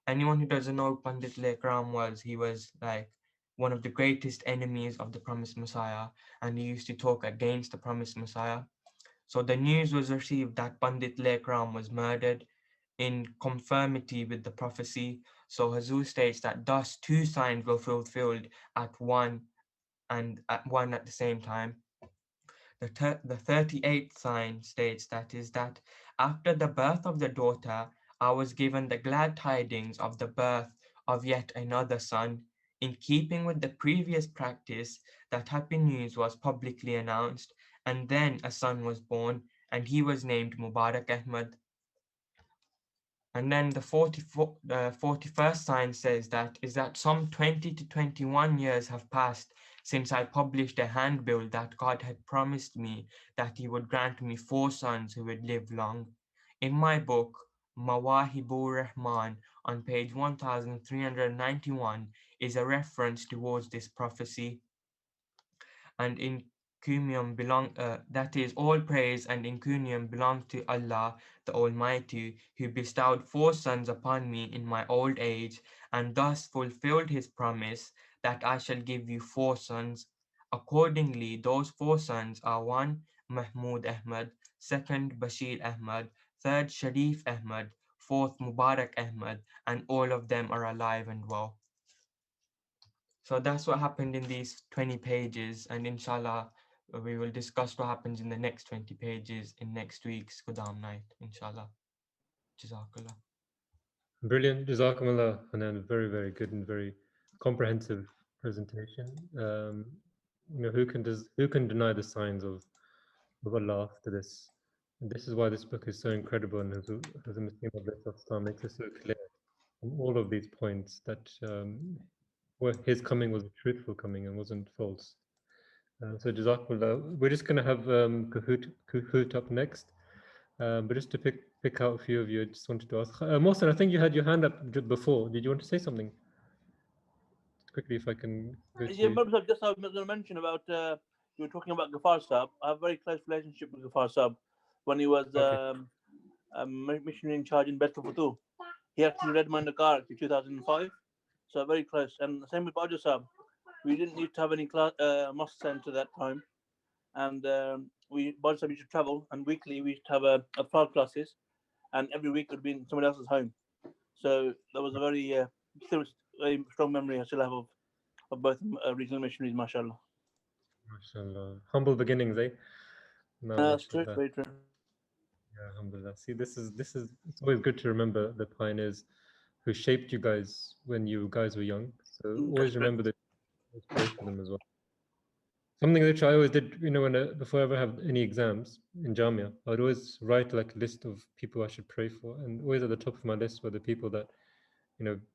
Anyone who doesn't know who Pandit Lekram was, he was like one of the greatest enemies of the promised Messiah, and he used to talk against the promised Messiah. So the news was received that Pandit Lekram was murdered in conformity with the prophecy. So Hazur states that thus two signs were fulfilled at one at the same time. The 38th sign states that after the birth of the daughter, I was given the glad tidings of the birth of yet another son. In keeping with the previous practice, that happy news was publicly announced, and then a son was born, and he was named Mubarak Ahmad. And then the 41st sign says that some 20 to 21 years have passed since I published a handbill that God had promised me that he would grant me 4 sons who would live long. In my book, Mawahibur Rahman, on page 1391, is a reference towards this prophecy. And that is, all praise and encomium belong to Allah the Almighty, who bestowed 4 sons upon me in my old age, and thus fulfilled his promise that I shall give you 4 sons. Accordingly, those 4 sons are: 1. Mahmud Ahmad, 2nd Bashir Ahmad, 3rd Sharif Ahmad, 4th Mubarak Ahmad, and all of them are alive and well. So that's what happened in these 20 pages, and inshallah we will discuss what happens in the next 20 pages in next week's Khuddam night, inshallah. Jazakallah. Brilliant, Jazakumullah, and then very, very good and very comprehensive presentation. Who can deny the signs of Allah after this? And this is why this book is so incredible, and as a Muslim of Islam makes it so clear on all of these points that his coming was a truthful coming and wasn't false. So Jazakumullah. We're just going to have Kahoot up next. But just to pick out a few of you, I just wanted to ask. Mohsen, I think you had your hand up before. Did you want to say something? Quickly, if I can go Yeah, to... just I was going to mention about, you were talking about Ghaffar Sahib. I have a very close relationship with Ghaffar Sahib. When he was a missionary in charge in Bedford. He actually read my Nakar in 2005. So very close. And the same with Baja Sahib. We didn't need to have any mosque center that time. And Baja Sahib used to travel, and weekly we used to have a 5 classes, and every week it would be in someone else's home. So that was a very strong memory I still have of both regional missionaries, mashallah. MashaAllah. Humble beginnings, eh? No, That's true, very true. Yeah, alhamdulillah. See, this is it's always good to remember the pioneers who shaped you guys when you guys were young. So always remember that, pray for them as well. Something which I always did, before I ever have any exams in Jamia, I'd always write like a list of people I should pray for, and always at the top of my list were the people that,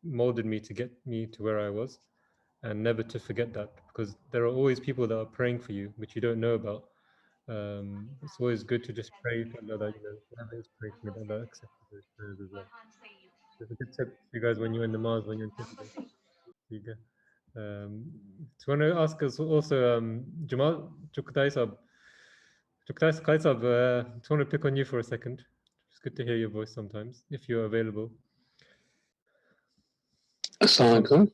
molded me to get me to where I was, and never to forget that, because there are always people that are praying for you which you don't know about. It's always good to just pray for Allah that, whoever is praying for me, that Allah accepts those prayers as well. There's a good tip for you guys when you're in namaz, when you're in tajweed. So I want to ask us also, Jamal Chuktai Sab. Chuktai Sab, just want to pick on you for a second. It's good to hear your voice sometimes, if you're available. Assalamu alaikum.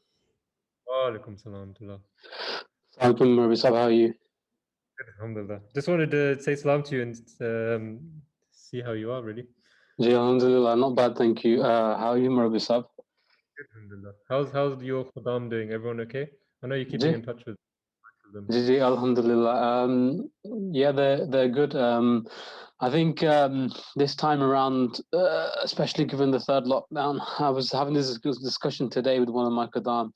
Wa alaikum salam. Alaikum, Rabbi Sab, how are you? Alhamdulillah. Just wanted to say salam to you and see how you are, really. Ji, alhamdulillah, not bad, thank you. How are you, Rabbi Sab? Alhamdulillah. How's your Khuddam doing? Everyone okay? I know you're keeping in touch with them. Ji, alhamdulillah. Yeah, they're good. I think this time around, especially given the 3rd lockdown, I was having this discussion today with one of my Khuddam.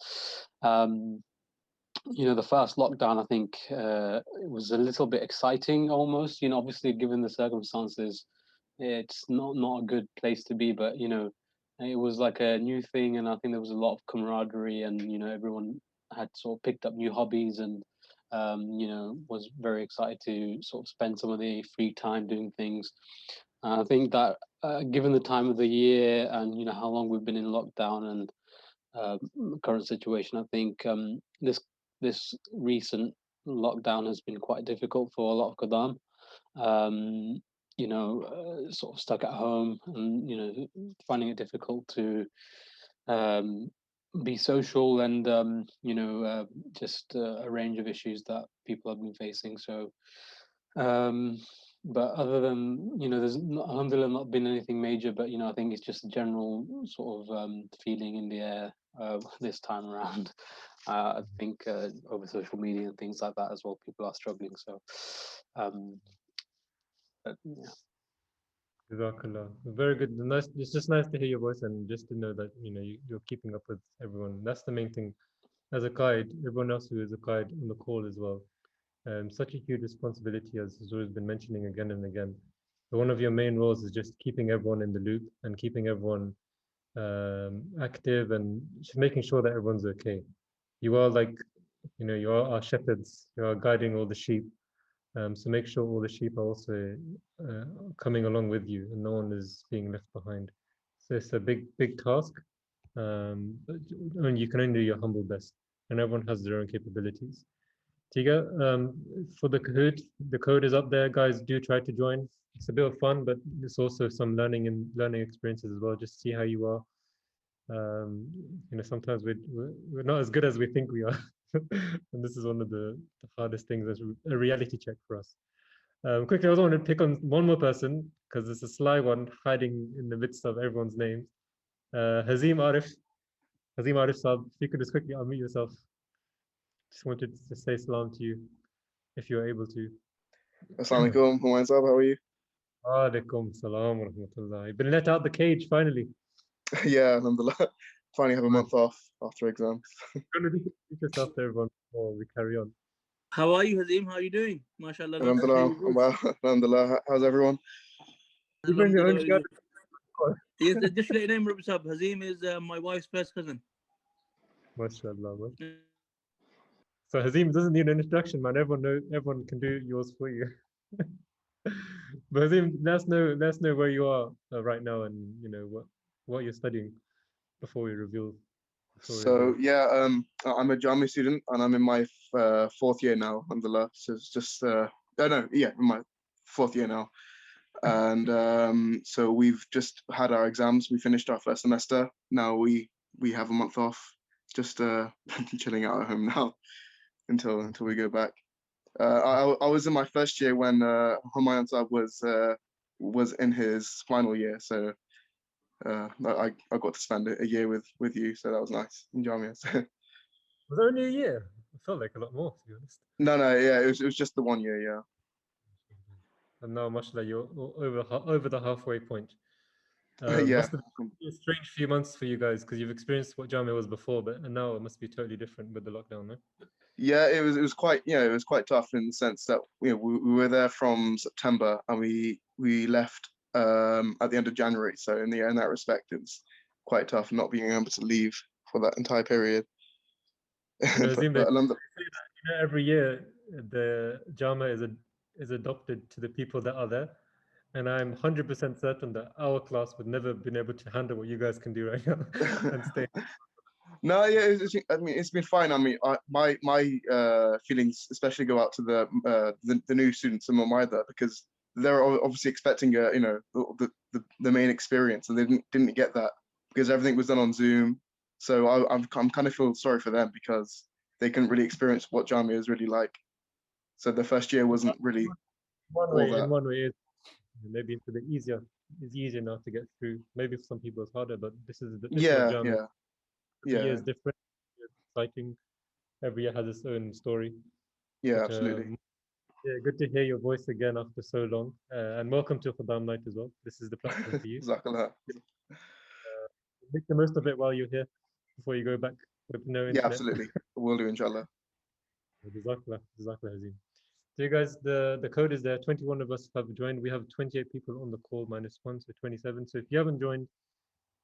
The first lockdown, I think it was a little bit exciting almost, obviously given the circumstances, it's not a good place to be, but, it was like a new thing. And I think there was a lot of camaraderie, and, everyone had sort of picked up new hobbies and, was very excited to sort of spend some of the free time doing things. I think that given the time of the year and, how long we've been in lockdown and current situation, I think this recent lockdown has been quite difficult for a lot of Khuddam. Sort of stuck at home and, finding it difficult to be social and, just a range of issues that people have been facing. So, but other than, there's alhamdulillah not been anything major, but, I think it's just a general sort of feeling in the air this time around. I think over social media and things like that as well, people are struggling. So, but, yeah. Jazakallah. Very good. Nice. It's just nice to hear your voice and just to know that you're keeping up with everyone. That's the main thing. As a guide, everyone else who is a guide on the call as well. Such a huge responsibility, as has always been mentioning again and again. But one of your main roles is just keeping everyone in the loop and keeping everyone active and just making sure that everyone's okay. You are like, you are our shepherds. You are guiding all the sheep. So make sure all the sheep are also coming along with you and no one is being left behind. So it's a big, big task. And you can only do your humble best, and everyone has their own capabilities. Tiga, for the Kahoot, the code is up there. Guys, do try to join. It's a bit of fun, but it's also some learning experiences as well. Just see how you are. Sometimes we're not as good as we think we are, and this is one of the hardest things as a reality check for us. Quickly, I also want to pick on one more person because it's a sly one hiding in the midst of everyone's names. Hazim Arif Saab, if you could just quickly unmute yourself. Just wanted to say salam to you, if you're able to. Assalamu alaikum, Humayun Saab, how are you? Alaikum salam wa rahmatullah. You've been let out the cage finally. Yeah, alhamdulillah. Finally have a month off after exams. Introduce yourself to everyone before we carry on. How are you, Hazim? How are you doing? MashaAllah. Alhamdulillah, well, alhamdulillah. How's everyone? You bring your own shirt. Yes, just to let you know, Rabbi Sahab, Hazim is my wife's first cousin. MashaAllah. So Hazim doesn't need an introduction, man. Everyone can do yours for you. But Hazim, let us know where you are right now, and what you're studying before we reveal. So yeah, I'm a Jami student and I'm in my fourth year now, alhamdulillah. So it's just in my fourth year now. And so we've just had our exams. We finished our first semester. Now we have a month off, just chilling out at home now until we go back. I was in my first year when Humayun Saab was in his final year, so I got to spend a year with you, so that was nice in Jamia. Was it only a year? It felt like a lot more, to be honest. No, yeah, it was just the 1 year, yeah. And now, mashallah, you're over the halfway point. Yeah. Must have been a strange few months for you guys because you've experienced what Jamia was before, and now it must be totally different with the lockdown, no? Yeah, it was quite tough in the sense that we were there from September and we left at the end of January. So in that respect, it was quite tough not being able to leave for that entire period. Every year the Jamia is adopted to the people that are there, and I'm 100% certain that our class would never have been able to handle what you guys can do right now and stay. No, yeah, it's been fine. I mean, my feelings especially go out to the new students in Maida because they're obviously expecting the main experience, and they didn't get that because everything was done on Zoom. So I'm kind of feel sorry for them because they couldn't really experience what Jamia is really like. So the first year wasn't really in one way, maybe it's a bit easier. It's easier now to get through. Maybe for some people it's harder, but this is Jamia. Every year is different. It's exciting. Every year has its own story. Yeah, absolutely. Yeah, good to hear your voice again after so long. And welcome to Khuddam night as well. This is the platform for you. Make the most of it while you're here before you go back with no internet. Yeah, absolutely. We'll do, inshallah. Jazakallah, Hazim. So you guys, the code is there. 21 of us have joined. We have 28 people on the call -1, so 27. So if you haven't joined,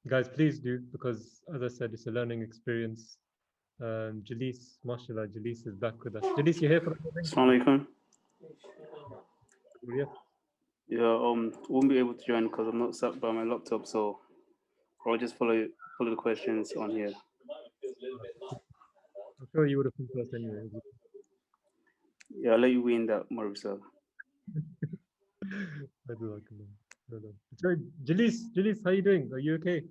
guys, please do, because as I said, it's a learning experience. Jalis, mashallah, Jalis is back with us. Jalis, you here for the morning? Assalamu alaikum. Yeah. Yeah, won't be able to join because I'm not sat by my laptop, so I'll just follow the questions on here. I'm sure you would have come first anyway. Yeah, I'll let you win that, Marisa. Sorry, Jalis, how you doing? Are you okay?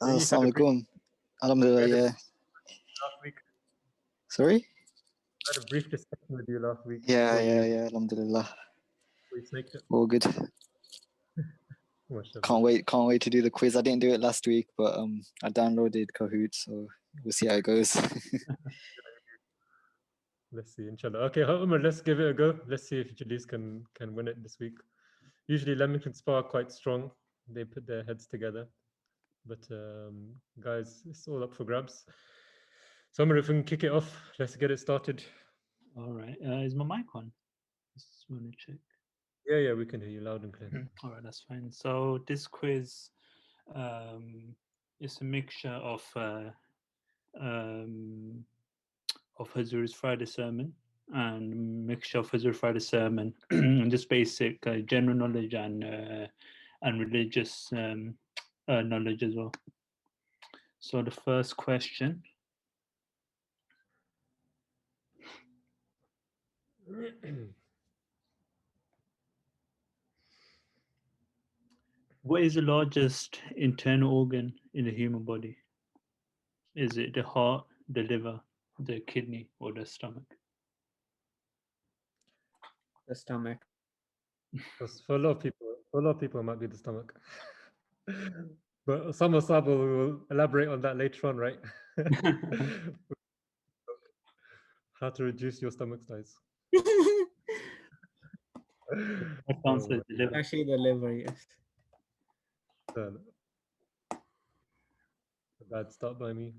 Assalamu alaikum. Alhamdulillah, yeah. Last week. Sorry? I had a brief discussion with you last week. Yeah, alhamdulillah. All good. Can't wait to do the quiz. I didn't do it last week, but I downloaded Kahoot, so we'll see how it goes. Let's see, inshallah. Okay, Umar, let's give it a go. Let's see if Jalis can win it this week. Usually Myfitnesspal are quite strong. They put their heads together. But guys, it's all up for grabs. So Umar, if we can kick it off, let's get it started. All right. Is my mic on? Just want to check. Yeah, we can hear you loud and clear. All right, that's fine. So this quiz is a mixture of Hazur's Friday sermon and mixture of Hazur Friday sermon and just basic general knowledge and religious knowledge as well. So the first question. What is the largest internal organ in the human body? Is it the heart, the liver, the kidney, or the stomach? The stomach. Because for a lot of people, it might be the stomach. But some Sabo will elaborate on that later on, right? How to reduce your stomach size. Actually, the liver, yes. A bad start by me.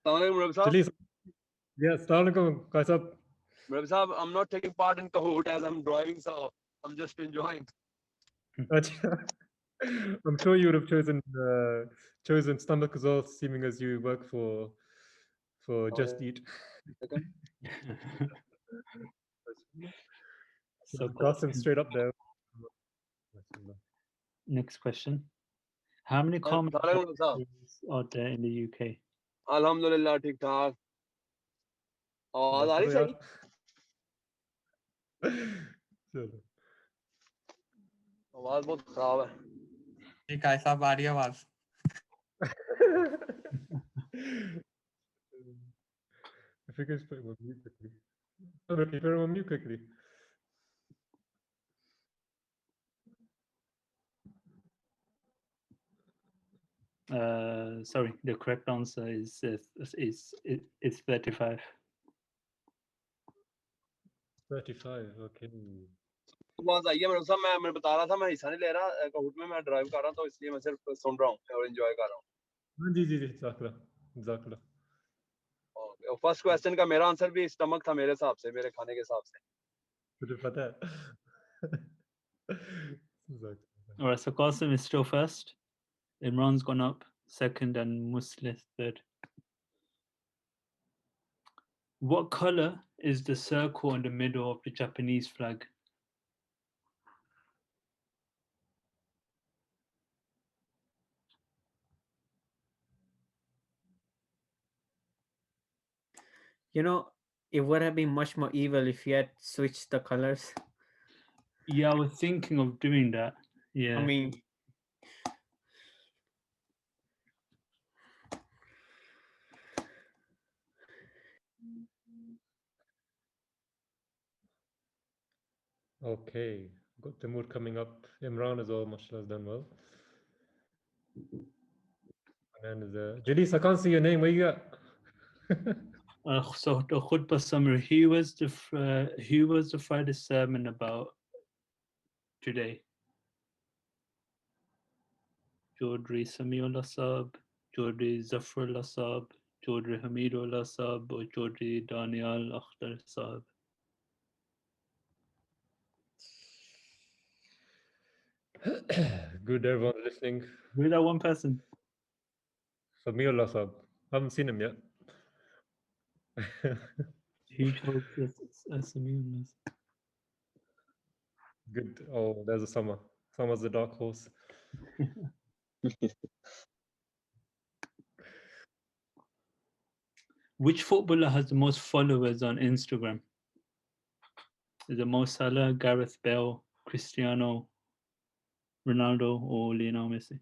Assalamualaikum, Yes, Assalamualaikum, Kaisab. I'm not taking part in Kahoot as I'm driving, so I'm just enjoying. I'm sure you would have chosen stomach as well, seeming as you work for Just Eat. So Qasim straight up there. Next question. How many common are there in the UK? Alhamdulillah, ठीक ठाक. आवाज आ रही सही? चलो. आवाज बहुत खराब है. ठीक है, साहब आ रही है आवाज. If you guys put him on mute quickly. Okay, put him on mute quickly. Sorry, the correct answer is 35. 35, okay. आवाज आई है मेरे साहब. मैं बता रहा था मैं हिस्सा नहीं ले रहा Kahoot में. मैं ड्राइव कर रहा हूं तो इसलिए मैं सिर्फ सुन रहा हूं और एंजॉय कर रहा हूं. जी जाकला. फर्स्ट क्वेश्चन का मेरा आंसर भी स्टमक था मेरे हिसाब से, मेरे खाने के हिसाब से. तुझे पता है? All right, so Qasim is still first. Imran's gone up second and Muslim third. What color is the circle in the middle of the Japanese flag? You know, it would have been much more evil if you had switched the colors. Yeah, I was thinking of doing that. Yeah. I mean, Okay, got Timur coming up. Imran as well, mashallah, has done well. And then Jalis, I can't see your name. Where you at? So the khutbah summary. He was the Friday sermon about today. Chaudhry Samiullah Saab, Chaudhry Zafrullah Saab, Chaudhry Hamidullah Saab, or Chaudhry Daniel Akhtar Saab. Good, everyone listening. Who's that one person? Samiullah Saab. Haven't seen him yet. Huge hope Samiullah. Good. Oh, there's a Summer. Summer's the dark horse. Which footballer has the most followers on Instagram? Is it Mo Salah, Gareth Bale, Cristiano Ronaldo, or Lionel Messi?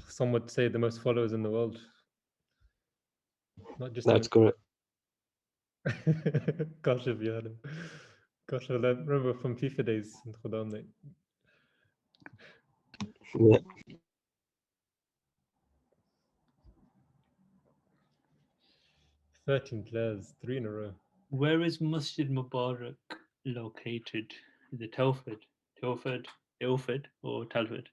Some would say the most followers in the world. Not just That's correct. Kashif, yeah. Kashif, I remember from FIFA days in Khuddam night. Yeah. "13 players, 3 in a row." Where is Masjid Mubarak located? Is it Telford, Ilford, or Telford?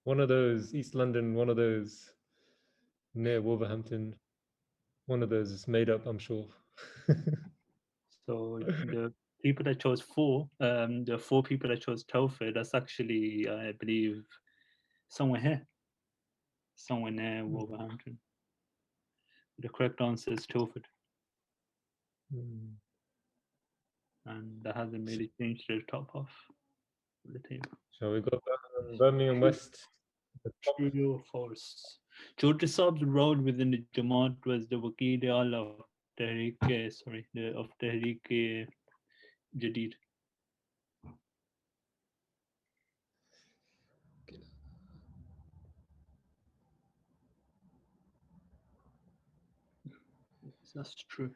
One of those, East London, one of those near Wolverhampton. One of those is made up, I'm sure. So the people that chose the 4 people that chose Telford, that's actually, I believe, somewhere here. Somewhere near Wolverhampton. The correct answer is Telford. And that hasn't really changed to the top half of the table. Shall we go Birmingham West? True or false? George Saab's role within the Jamaat was the Waqid al of Tehreek Jadid. That's true.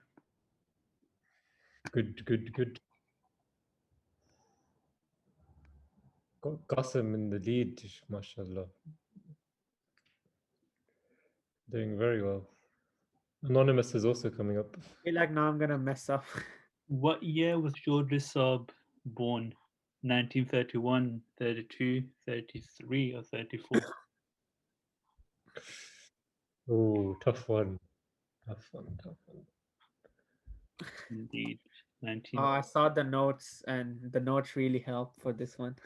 Good. Got Qasim in the lead, mashallah. Doing very well. Anonymous is also coming up. I feel like now I'm gonna mess up. What year was George Saab born? 1931, 32, 33, or 34? Oh, tough one. Indeed. 19. Oh, I saw the notes, and the notes really helped for this one.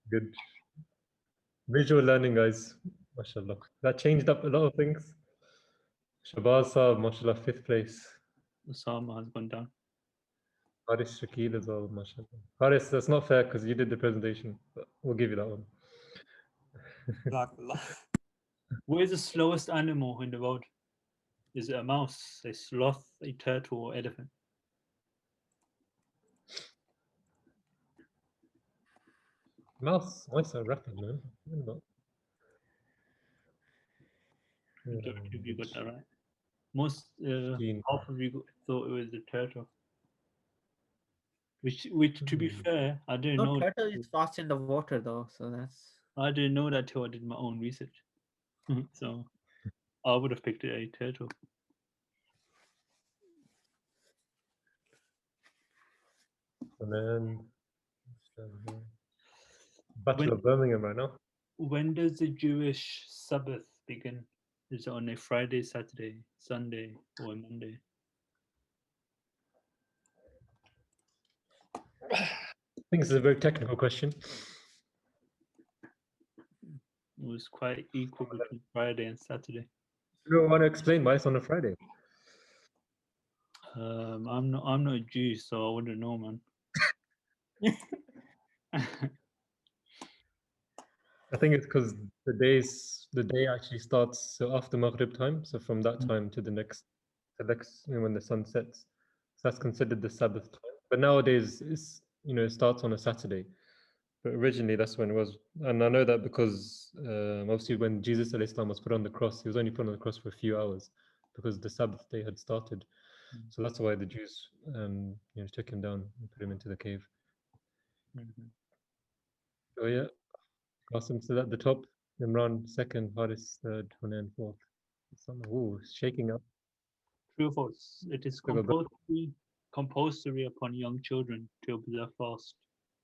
Good. Visual learning, guys. Mashallah. That changed up a lot of things. Shabazz Saab, mashallah, 5th place. Osama has gone down. Haris Shakil as well, mashallah. Haris, that's not fair because you did the presentation, but we'll give you that one. What is the slowest animal in the world? Is it a mouse, a sloth, a turtle, or elephant? Mouse, mice are rapid, man. Majority of you got that right. Most, half of you thought it was the turtle. Which, to be fair, I didn't know. Turtle is fast in the water, though, so that's. I didn't know that till I did my own research. So I would have picked a turtle. And then Battle of Birmingham right now. When does the Jewish Sabbath begin? Is it on a Friday, Saturday, Sunday, or a Monday? I think this is a very technical question. It was quite equal between Friday and Saturday. You want to explain why it's on a Friday? I'm not a Jew, so I wouldn't know, man. I think it's because the day actually starts so after Maghrib time, so from that time to the next when the sun sets. So that's considered the Sabbath time. But nowadays it starts on a Saturday. But originally that's when it was. And I know that because obviously when Jesus Islam was put on the cross, he was only put on the cross for a few hours because the Sabbath day had started. So that's why the Jews took him down and put him into the cave. So yeah, Qasim still at the top, Imran second, Haris third, Hunain fourth. Ooh, shaking up. True or false? It is compulsory upon young children to observe fast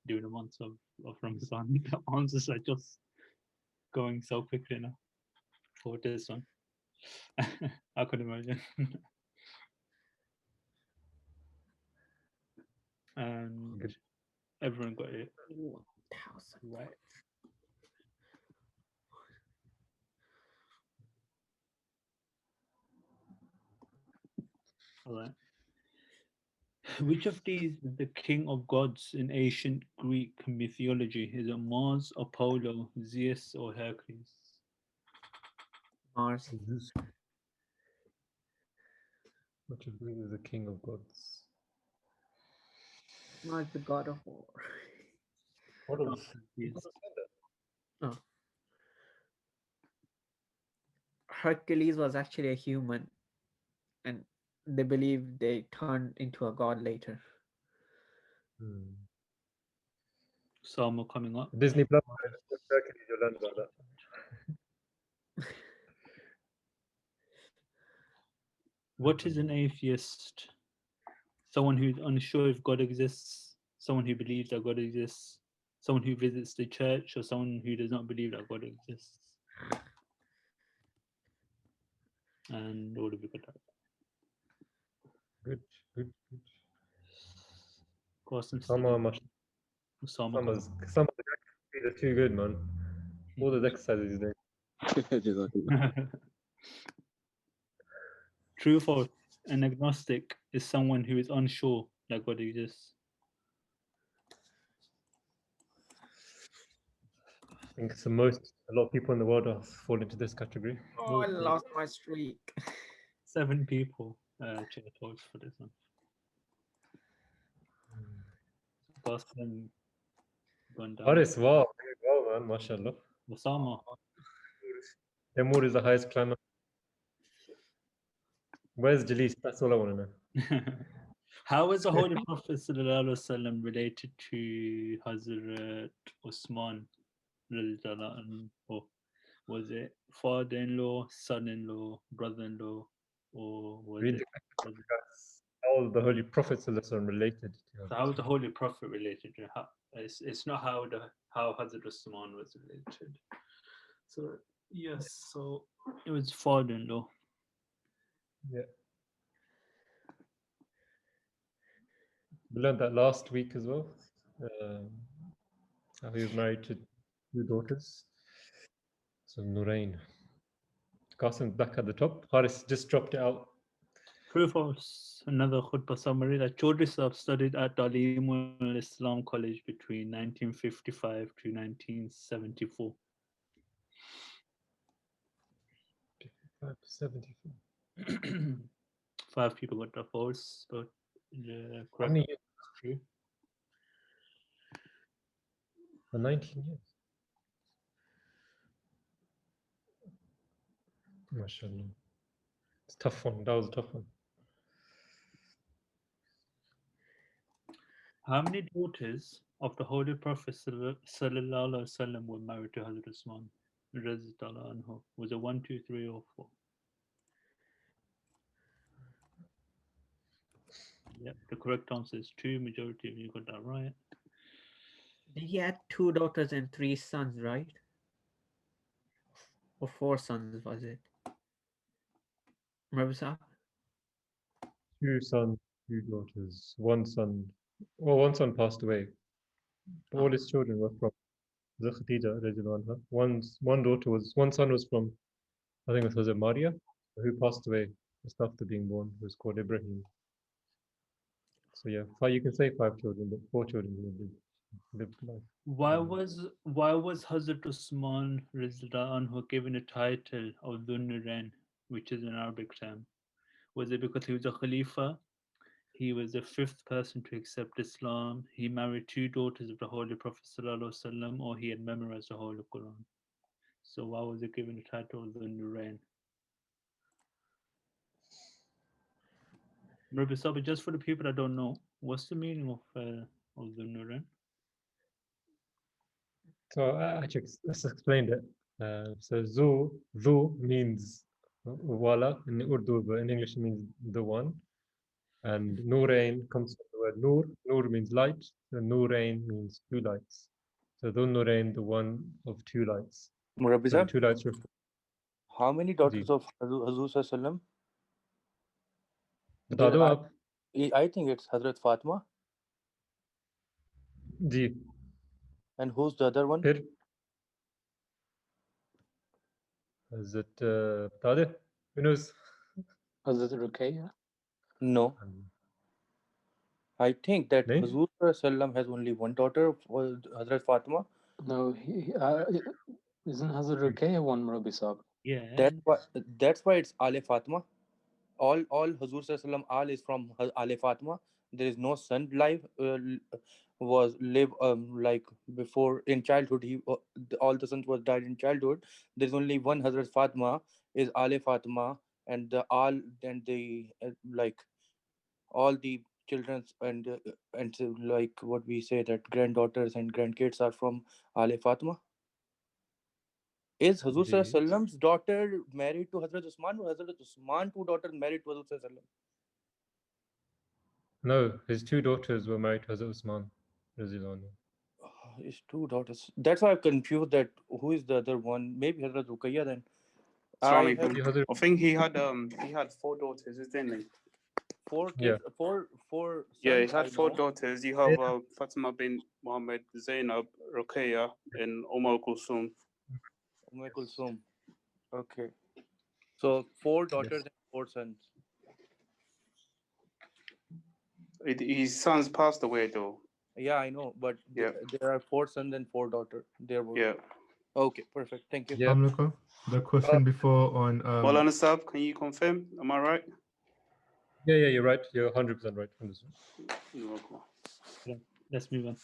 during the months of Ramadan. The answers are just going so quickly now for this one. I could imagine. And good. Everyone got it. 1,000. Right. All right. Which of these is the king of gods in ancient Greek mythology? Is it Mars, Apollo, Zeus, or Hercules? Mars. Which of these is the king of gods? Mars, the god of war. What of Oh. Hercules was actually a human, and they believe they turned into a god later. Some are coming up. Disney Plus. Hercules, you'll learn about that. What is an atheist? Someone who's unsure if God exists, someone who believes that God exists, Someone who visits the church or someone who does not believe that God exists. And what have we got? Good, good, good. Qasim Sama Salim. much. Usama Khan. Some of the are too good, man. All those exercises he's doing. True or false? An agnostic is someone who is unsure that God exists. I think it's a lot of people in the world fall into this category. Oh, I lost my streak. 7 people check votes for this one. Qasim gone down. Haris, wow, man, mashallah. Osama. Temur is the highest climber. Where's Jalis? That's all I want to know. How is the Holy Prophet ﷺ related to Hazrat Usman? Was it father-in-law, son-in-law, brother-in-law, or was Read it? How the Holy Prophet related to So how was the Holy Prophet related to? It's not how Hazrat Usman was related. So yes, so it was father-in-law. Yeah. We learned that last week as well. How he was married to 2 daughters. So Nurain. Qasim back at the top. Haris just dropped it out. Proof of another khutbah summary that Chaudhry Sahib studied at Talimul Islam College between 1955 to 1974. 74. 5 people got the false, but the How correct many is years? true. For 19 years. MashaAllah. It's a tough one. That was a tough one. How many daughters of the Holy Prophet Sallallahu Alaihi Wasallam were married to Hazrat Usman? Raziyallahu anhu. Was it 1, 2, 3, or 4? Yep, the correct answer is 2. Majority of you got that right. He had 2 daughters and 3 sons, right? Or 4 sons, was it? Rabbi Sahib? 2 sons, 2 daughters. One son. Well, one son passed away. But all his children were from Khadija. One son was from, I think it was Maria, who passed away just after being born, who was called Ibrahim. So yeah, you can say 5 children, but 4 children lived life. Why was Hazrat Usman Rizda anhu given a title of Dhun Nurain, which is an Arabic term? Was it because he was a Khalifa? He was the 5th person to accept Islam. He married 2 daughters of the Holy Prophet ﷺ, or he had memorized the whole of Quran. So why was he given the title of Dhun Nurain? Rabbi Sabi, just for the people that don't know, what's the meaning of Dhun Nurain? So actually, let's explain it. So Zu means wala in Urdu, but in English it means the one. And Nurain comes from the word Nur. Nur means light, and Nurain means 2 lights. So Dhun Nurain, the one of 2 lights. Rabbi So the Sahib, 2 lights how many daughters of Hazrat Sallam? बता दो आप I think it's Hazrat Fatima. Ji And who's the other one? फिर Hazrat बता दे who knows Hazrat Ruqayya? No. I think that Hazrat Sallam has only one daughter, Hazrat Fatima. No, isn't Hazrat Ruqayya one, Rabbi Sahib? Yeah. That's why it's Ale Fatima. All Hazur Sallam Al is from Ale Fatima. There is no son live was live like before in childhood. All the sons was died in childhood. There's only one Hazrat Fatima is Ale Fatima, and the all and the like all the children and so like what we say that granddaughters and grandkids are from Ale Fatima. Is Hazur Sallam's daughter married to Hazrat Usman, or Hazrat Usman 2 daughters married to Hazur Sallam? No, his 2 daughters were married to Hazrat Usman. Raziyallahu anhu. His two daughters. That's why I'm confused that who is the other one. Maybe Hazrat Ruqayya then. I have I think he had 4 daughters, didn't he? 4 Yeah. kids, four Yeah, he sons. had I 4 know. daughters. You have Fatima bin Muhammad, Zainab, Ruqayya, and Kulsum. Kulsum. Okay. So 4 daughters and 4 sons. His sons passed away though. Yeah, I know, but Yeah. there are 4 sons and 4 daughters. There were. Yeah. Okay, perfect. Thank you. Yeah. The question before on Maulana Sab, can you confirm? Am I right? Yeah, you're right. You're 100% right. 100%. Yeah, let's move on.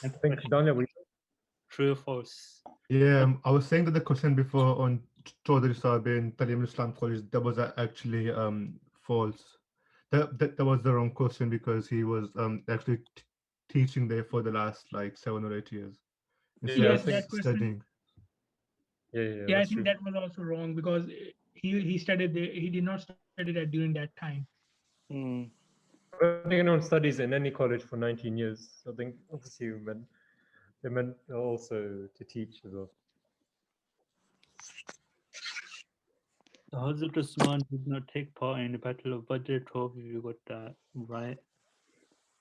I think Danya, true or false? Yeah, I was saying that the question before on Chaudhry Sahib in Talim Islam College, that was actually false. That was the wrong question because he was actually teaching there for the last like 7 or 8 years instead Yes, of that question. studying. Yeah, I think that was also wrong because he studied there. He did not study that during that time. I don't think anyone studies in any college for 19 years. I think obviously they meant also to teach as well. Hazrat Usman did not take part in the Battle of Badr. 12, you got that right.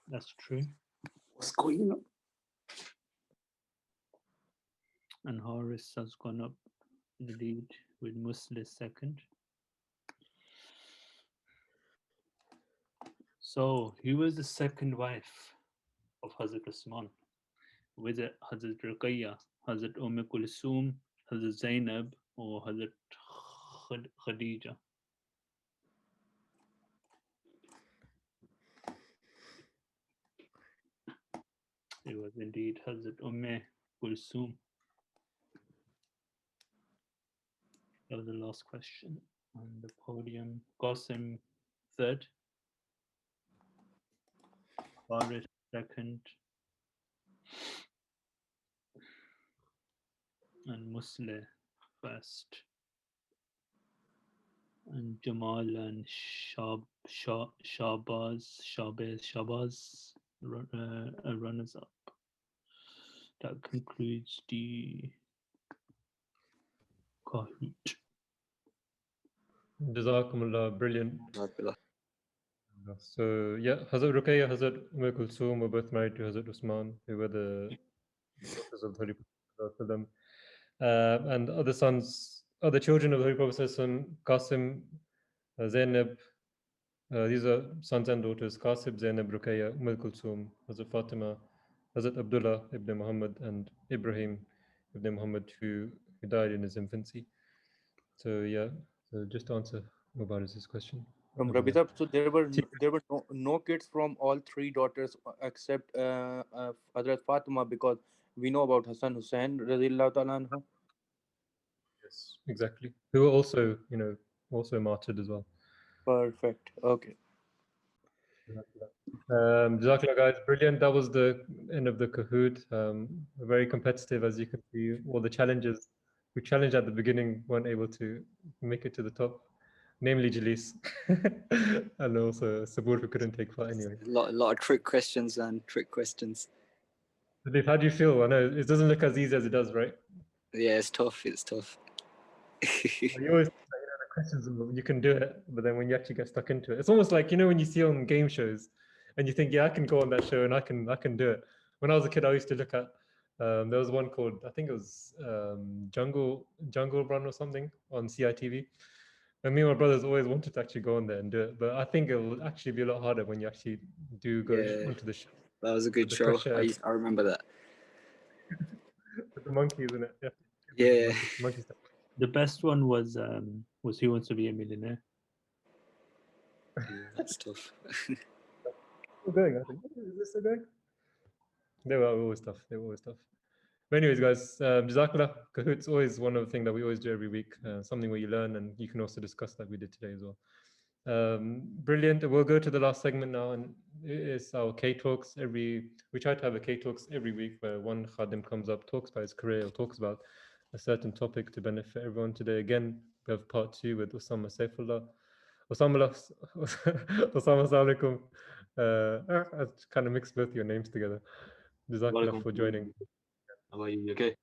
That's true. What's going on? And Horace has gone up in the lead with Muslim second. So, who was the second wife of Hazrat Usman? Was it Hazrat Ruqayya, Hazrat Kulsum, Hazrat Zainab, or Hazrat Khadija? It was indeed Hazrat Kulsum. That was the last question on the podium. Qasim third. Farid second. And Muslim first. And Jamal and Shabaz runners up. That concludes the Kahoot. Jazakumullah, brilliant. So yeah, Hazrat Ruqayya, Hazrat Kulsum were both married to Hazrat Usman, who were the daughters of the Holy Prophet. And other children of the Holy Prophet, Qasim, Zainab, these are sons and daughters, Qasim, Zainab, Ruqayya, Kulsum, Hazrat Fatima, Hazrat Abdullah ibn Muhammad, and Ibrahim ibn Muhammad, who died in his infancy. So yeah, so just to answer Mubarak's question. Rabita, so there were no kids from all 3 daughters except Hazrat Fatima, because we know about Hassan Hussain radhiyallahu ta'ala anhu. Yes, exactly. Who were also, also martyred as well. Perfect. Okay. Jazakallah, guys, brilliant. That was the end of the Kahoot. Very competitive, as you can see. All the challenges we challenged at the beginning weren't able to make it to the top, namely Jalis, and also Sabur, who couldn't take part anyway. A lot of trick questions and trick questions. Jalis, how do you feel? I know it doesn't look as easy as it does, right? Yeah, it's tough. It's tough. You always the questions, you can do it, but then when you actually get stuck into it, it's almost like when you see on game shows, and you think, yeah, I can go on that show and I can do it. When I was a kid, I used to look at there was one called, I think it was Jungle Run or something on CITV. And me and my brothers always wanted to actually go on there and do it, but I think it will actually be a lot harder when you actually do go onto the show. That was a good show. I remember that. With the monkeys in it. Yeah. Monkeys. The best one was Who Wants to Be a Millionaire? Yeah, that's tough. Still going, I think. Is this still going? They were always tough. But anyways, guys, Jazakallah. Kahoot's always one of the things that we always do every week. Something where you learn, and you can also discuss like we did today as well. Brilliant. We'll go to the last segment now, and it's our K Talks. We try to have a K Talks every week where one Khadim comes up, talks about his career, or talks about a certain topic to benefit everyone. Today, again, we have part 2 with Osama Saifullah. Osama, assalamu alaikum. I kind of mixed both your names together. Jazakallah for joining. How are you? Okay.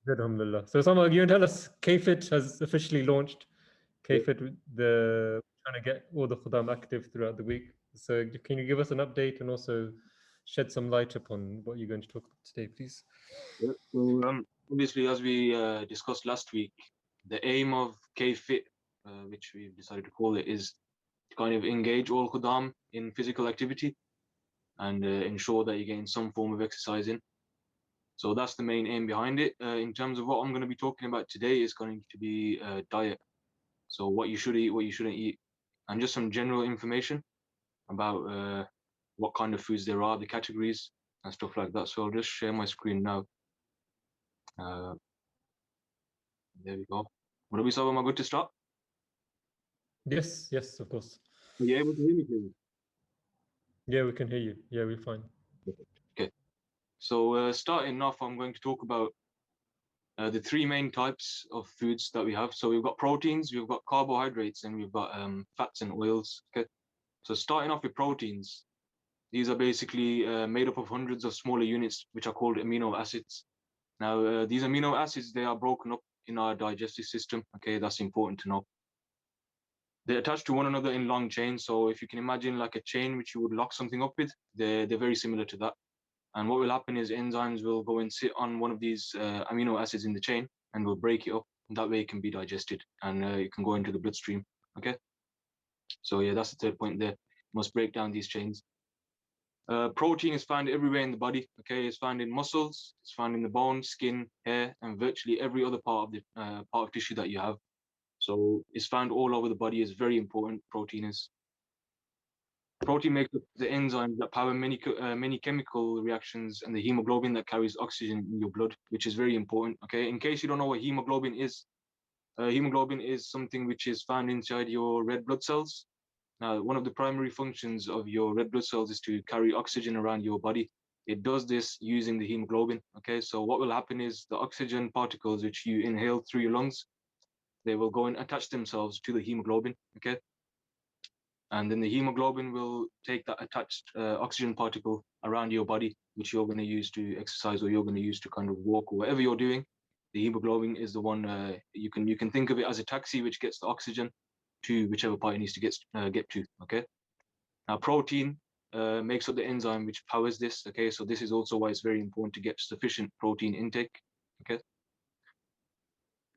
Good, alhamdulillah. So Sama, you can tell us, Myfit has officially launched. Myfit, the trying to get all the Khuddam active throughout the week. So can you give us an update and also shed some light upon what you're going to talk about today, please? Yeah. So obviously, as we discussed last week, the aim of Myfit, which we've decided to call it, is to kind of engage all Khuddam in physical activity and ensure that you're getting some form of exercise in. So that's the main aim behind it. In terms of what I'm going to be talking about today is going to be diet. So what you should eat, what you shouldn't eat, and just some general information about what kind of foods there are, the categories and stuff like that. So I'll just share my screen now. There we go. Would it be so? Am I good to start? Yes, yes, of course. Are you able to hear me, please? Yeah, we can hear you. Yeah, we're fine. Okay. So starting off, I'm going to talk about the three main types of foods that we have. So we've got proteins, we've got carbohydrates, and we've got fats and oils. Okay. So starting off with proteins, these are basically made up of hundreds of smaller units, which are called amino acids. Now, these amino acids, they are broken up in our digestive system. Okay, that's important to know. They're attached to one another in long chains. So if you can imagine like a chain which you would lock something up with, they're very similar to that. And what will happen is enzymes will go and sit on one of these amino acids in the chain and will break it up. And that way it can be digested and it can go into the bloodstream. Okay. So yeah, that's the third point there. Must break down these chains. Protein is found everywhere in the body. Okay, it's found in muscles, it's found in the bone, skin, hair, and virtually every other part of the part of tissue that you have. So it's found all over the body. Is very important. Protein is. Protein makes up the enzymes that power many chemical reactions and the hemoglobin that carries oxygen in your blood, which is very important. Okay, in case you don't know what hemoglobin is something which is found inside your red blood cells. Now, one of the primary functions of your red blood cells is to carry oxygen around your body. It does this using the hemoglobin. Okay, so what will happen is the oxygen particles which you inhale through your lungs, they will go and attach themselves to the hemoglobin. Okay, and then the hemoglobin will take that attached oxygen particle around your body, which you're going to use to exercise or you're going to use to kind of walk or whatever you're doing. The hemoglobin is the one you can think of it as a taxi which gets the oxygen to whichever part it needs to get to. Okay. Now, protein makes up the enzyme which powers this. Okay, so this is also why it's very important to get sufficient protein intake. Okay.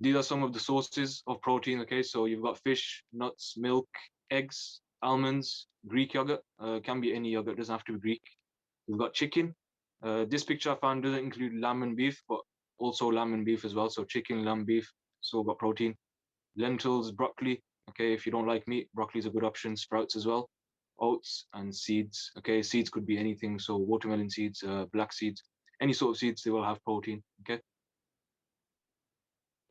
These are some of the sources of protein. Okay, so you've got fish, nuts, milk, eggs, almonds, Greek yogurt. Can be any yogurt, doesn't have to be Greek. We've got chicken. This picture I found doesn't include lamb and beef, but also lamb and beef as well. So chicken, lamb, beef, so got protein. Lentils, broccoli. Okay, if you don't like meat, broccoli is a good option. Sprouts as well. Oats and seeds. Okay, seeds could be anything. So watermelon seeds, black seeds, any sort of seeds, they will have protein. Okay.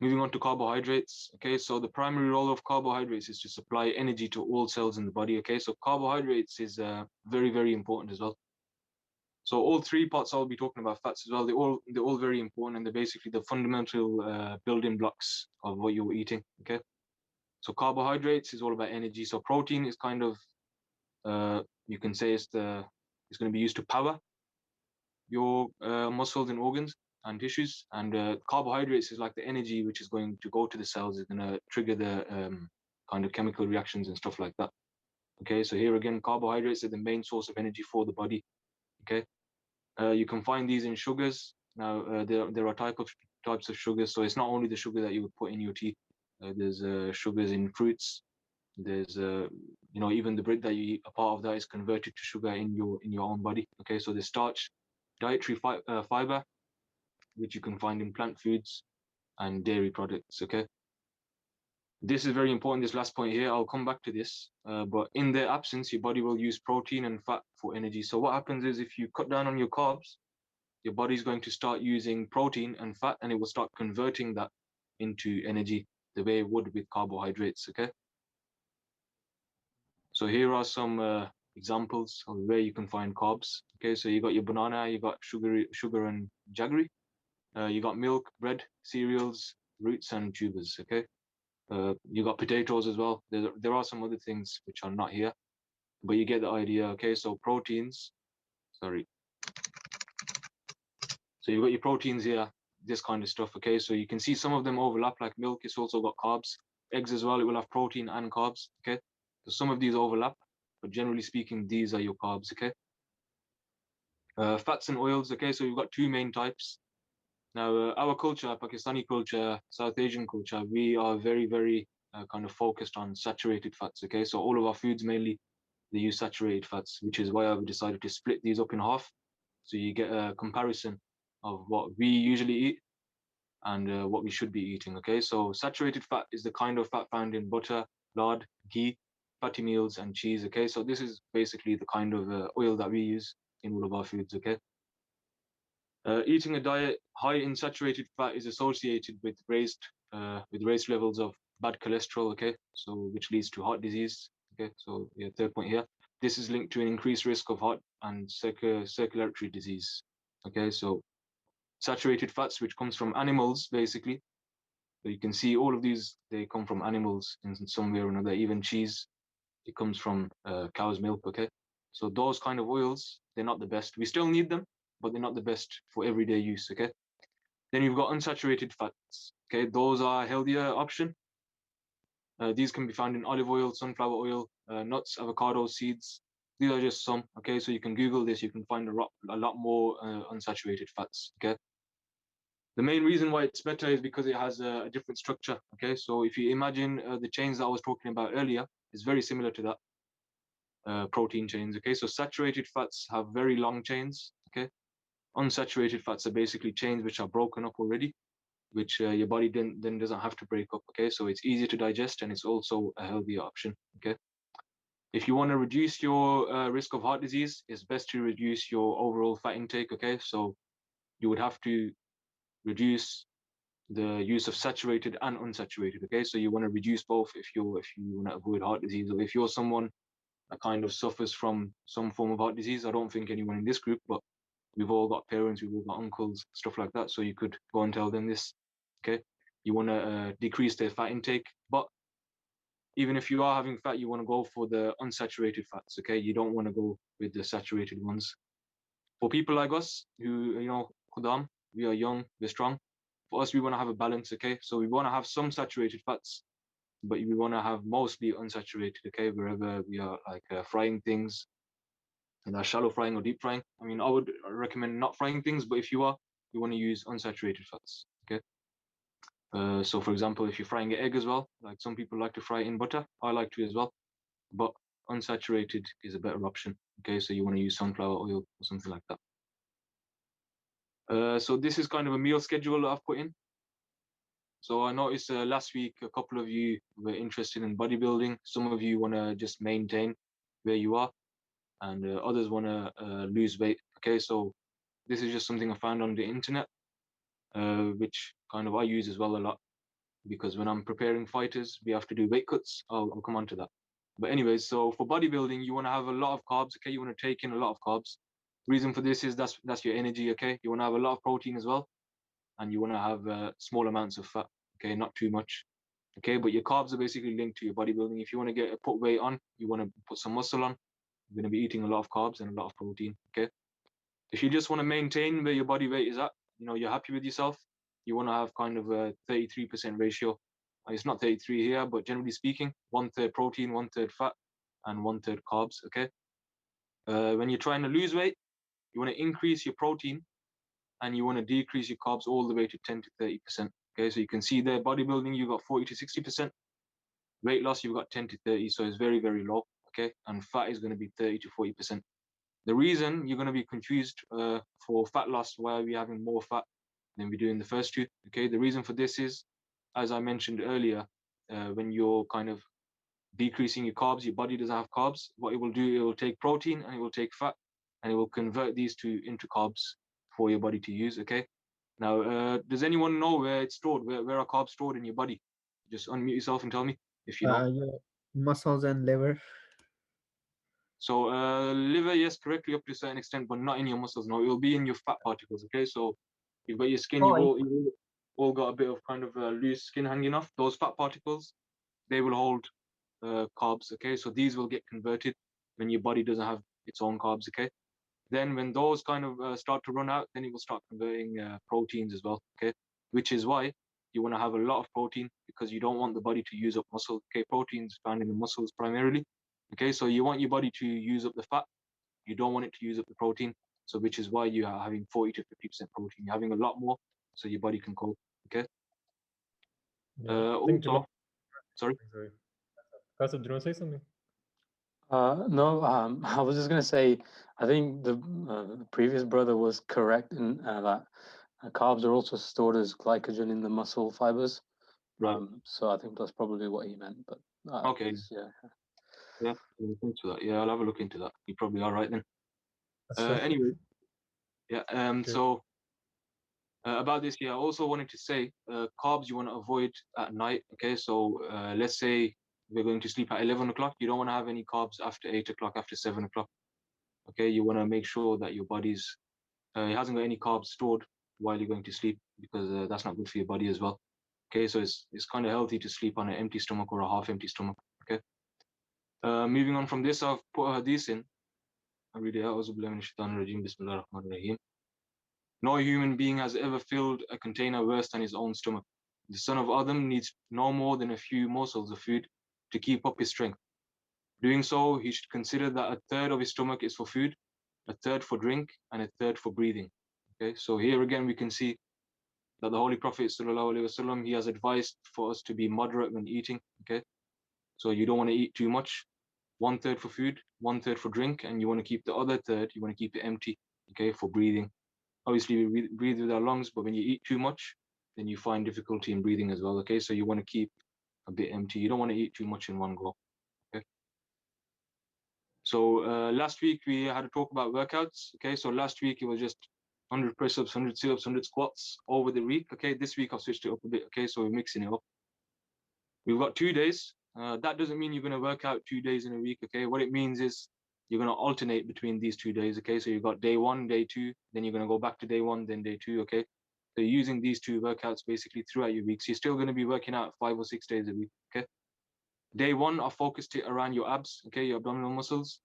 Moving on to carbohydrates. Okay, so the primary role of carbohydrates is to supply energy to all cells in the body. Okay, so carbohydrates is very, very important as well. So all three parts I'll be talking about, fats as well, they're all very important, and they're basically the fundamental building blocks of what you're eating. Okay, so carbohydrates is all about energy. So protein is kind of you can say it's going to be used to power your muscles and organs and tissues, and carbohydrates is like the energy which is going to go to the cells, is going to trigger the kind of chemical reactions and stuff like that. Okay, so here again, carbohydrates are the main source of energy for the body. Okay, you can find these in sugars. Now there are types of sugars, so it's not only the sugar that you would put in your tea. There's sugars in fruits. There's even the bread that you eat, a part of that is converted to sugar in your own body. Okay, so there's starch, dietary fiber, which you can find in plant foods and dairy products. Okay, this is very important, this last point here. I'll come back to this, but in their absence, your body will use protein and fat for energy. So what happens is, if you cut down on your carbs, your body's going to start using protein and fat, and it will start converting that into energy the way it would with carbohydrates. Okay, so here are some examples of where you can find carbs. Okay, so you got your banana, you got sugar and jaggery. You got milk, bread, cereals, roots, and tubers. Okay, you got potatoes as well. There are some other things which are not here, but you get the idea. Okay, so proteins. Sorry. So you've got your proteins here, this kind of stuff, okay? So you can see some of them overlap, like milk, it's also got carbs. Eggs as well, it will have protein and carbs, okay? So some of these overlap, but generally speaking, these are your carbs, okay? Fats and oils, okay? So you've got two main types. Now, our culture, Pakistani culture, South Asian culture, we are very, very kind of focused on saturated fats, okay? So all of our foods mainly, they use saturated fats, which is why I've decided to split these up in half. So you get a comparison of what we usually eat and what we should be eating, okay? So saturated fat is the kind of fat found in butter, lard, ghee, fatty meals, and cheese, okay? So this is basically the kind of oil that we use in all of our foods, okay? Eating a diet high in saturated fat is associated with raised levels of bad cholesterol, okay? So which leads to heart disease, okay? So yeah, third point here. This is linked to an increased risk of heart and circulatory disease, okay? So saturated fats, which comes from animals, basically. So you can see all of these, they come from animals in some way or another. Even cheese, it comes from cow's milk, okay? So those kind of oils, they're not the best. We still need them, but they're not the best for everyday use, okay? Then you've got unsaturated fats, okay? Those are a healthier option. These can be found in olive oil, sunflower oil, nuts, avocado, seeds. These are just some, okay? So you can Google this, you can find a lot more unsaturated fats, okay? The main reason why it's better is because it has a different structure, okay? So if you imagine the chains that I was talking about earlier, it's very similar to that, protein chains, okay? So saturated fats have very long chains, okay? Unsaturated fats are basically chains which are broken up already, which your body then doesn't have to break up, okay? So it's easier to digest and it's also a healthier option, okay? If you want to reduce your risk of heart disease, it's best to reduce your overall fat intake, okay? So you would have to reduce the use of saturated and unsaturated, okay? So you want to reduce both if you want to avoid heart disease, or if you're someone that kind of suffers from some form of heart disease. I don't think anyone in this group, but we've all got parents, we've all got uncles, stuff like that. So you could go and tell them this, okay? You want to decrease their fat intake, but even if you are having fat, you want to go for the unsaturated fats, okay? You don't want to go with the saturated ones. For people like us who, Khuddam, we are young, we're strong. For us, we want to have a balance, okay? So we want to have some saturated fats, but we want to have mostly unsaturated, okay? Wherever we are like frying things, shallow frying or deep frying. I mean, I would recommend not frying things, but if you want to use unsaturated fats, okay? So for example, if you're frying an egg as well, like some people like to fry it in butter, I like to as well, but unsaturated is a better option, okay? So you want to use sunflower oil or something like that. So this is kind of a meal schedule that I've put in. So I noticed last week a couple of you were interested in bodybuilding. Some of you want to just maintain where you are, and others want to lose weight. Okay, so this is just something I found on the internet, which kind of I use as well a lot, because when I'm preparing fighters, we have to do weight cuts. I'll come on to that. But anyways, so for bodybuilding, you want to have a lot of carbs. Okay, you want to take in a lot of carbs. Reason for this is that's your energy. Okay, you want to have a lot of protein as well, and you want to have small amounts of fat. Okay, not too much. Okay, but your carbs are basically linked to your bodybuilding. If you want to put weight on, you want to put some muscle on, you're going to be eating a lot of carbs and a lot of protein. Okay, if you just want to maintain where your body weight is at, you're happy with yourself, you want to have kind of a 33% ratio. It's not 33 here, but generally speaking, 1/3 protein, 1/3 fat, and 1/3 carbs. Okay, when you're trying to lose weight, you want to increase your protein and you want to decrease your carbs all the way to 10 to 30%. Okay, so you can see there, bodybuilding, you've got 40 to 60%. Weight loss, you've got 10 to 30, so it's very, very low. Okay, and fat is going to be 30 to 40%. The reason you're going to be confused for fat loss, why are we having more fat than we do in the first two? Okay, the reason for this is, as I mentioned earlier, when you're kind of decreasing your carbs, your body doesn't have carbs. What it will do, it will take protein and it will take fat, and it will convert these two into carbs for your body to use. Okay, now does anyone know where it's stored? Where are carbs stored in your body? Just unmute yourself and tell me if you know. Your muscles and liver. So liver, yes, correctly up to a certain extent, but not in your muscles. No, it will be in your fat particles. Okay, so you've got your skin, you've all got a bit of kind of loose skin hanging off. Those fat particles, they will hold carbs. Okay, so these will get converted when your body doesn't have its own carbs. Okay, Then when those kind of start to run out, then it will start converting proteins as well, okay? Which is why you want to have a lot of protein, because you don't want the body to use up muscle, okay? Proteins found in the muscles primarily, okay? So you want your body to use up the fat. You don't want it to use up the protein. So which is why you are having 40 to 50% protein. You're having a lot more so your body can cope, okay? Yeah. I think Also, sorry? Sorry. Kasab, do you want to say something? No, I was just going to say, I think the previous brother was correct in that carbs are also stored as glycogen in the muscle fibers. Right. So I think that's probably what he meant. But Okay. yeah. Yeah, thanks for that. Yeah, I'll have a look into that. You probably are right then. Right. Anyway, yeah. Okay. So about this, yeah, I also wanted to say carbs you want to avoid at night. Okay, so let's say we're going to sleep at 11 o'clock. You don't want to have any carbs after 8 o'clock, after 7 o'clock. Okay, you want to make sure that your body's it hasn't got any carbs stored while you're going to sleep, because that's not good for your body as well. Okay, so it's kind of healthy to sleep on an empty stomach or a half empty stomach. Okay. Moving on from this, I've put a hadith in. I read it out. Bismillah ar-Rahman ar-Rahim. No human being has ever filled a container worse than his own stomach. The son of Adam needs no more than a few morsels of food to keep up his strength. Doing so, he should consider that a third of his stomach is for food, a third for drink, and a third for breathing. Okay, so here again we can see that the Holy Prophet ﷺ, he has advised for us to be moderate when eating. Okay, so you don't want to eat too much. 1/3 for food, 1/3 for drink, and you want to keep the other third, you want to keep it empty, okay, for breathing. Obviously, we breathe with our lungs, but when you eat too much, then you find difficulty in breathing as well, okay? So you want to keep a bit empty. You don't want to eat too much in one go, okay? So last week, we had to talk about workouts, okay? So last week, it was just 100 press-ups, 100 sit-ups, 100 squats over the week, okay? This week, I've switched it up a bit, okay? So we're mixing it up. We've got 2 days. That doesn't mean you're going to work out 2 days in a week, okay? What it means is you're going to alternate between these 2 days, okay? So you've got day 1, day 2, then you're going to go back to day 1, then day 2, okay? So you're using these 2 workouts basically throughout your week. So you're still going to be working out 5 or 6 days a week, okay? Day 1, I focused it around your abs, okay? Your abdominal muscles.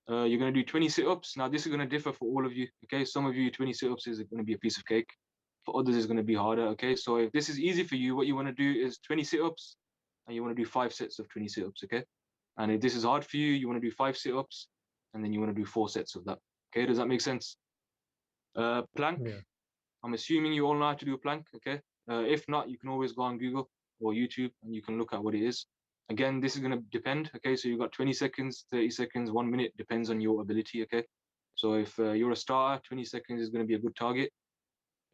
You're going to do 20 sit-ups. Now, this is going to differ for all of you, okay? Some of you, 20 sit-ups is going to be a piece of cake. For others, it's going to be harder, okay? So if this is easy for you, what you want to do is 20 sit-ups, and you want to do 5 sets of 20 sit-ups, okay? And if this is hard for you, you want to do 5 sit-ups, and then you want to do 4 sets of that. Okay, does that make sense? Plank. Yeah. I'm assuming you all know how to do a plank, okay? If not, you can always go on Google or YouTube, and you can look at what it is. Again, this is going to depend, okay? So you've got 20 seconds, 30 seconds, 1 minute, depends on your ability, okay? So if you're a starter, 20 seconds is going to be a good target.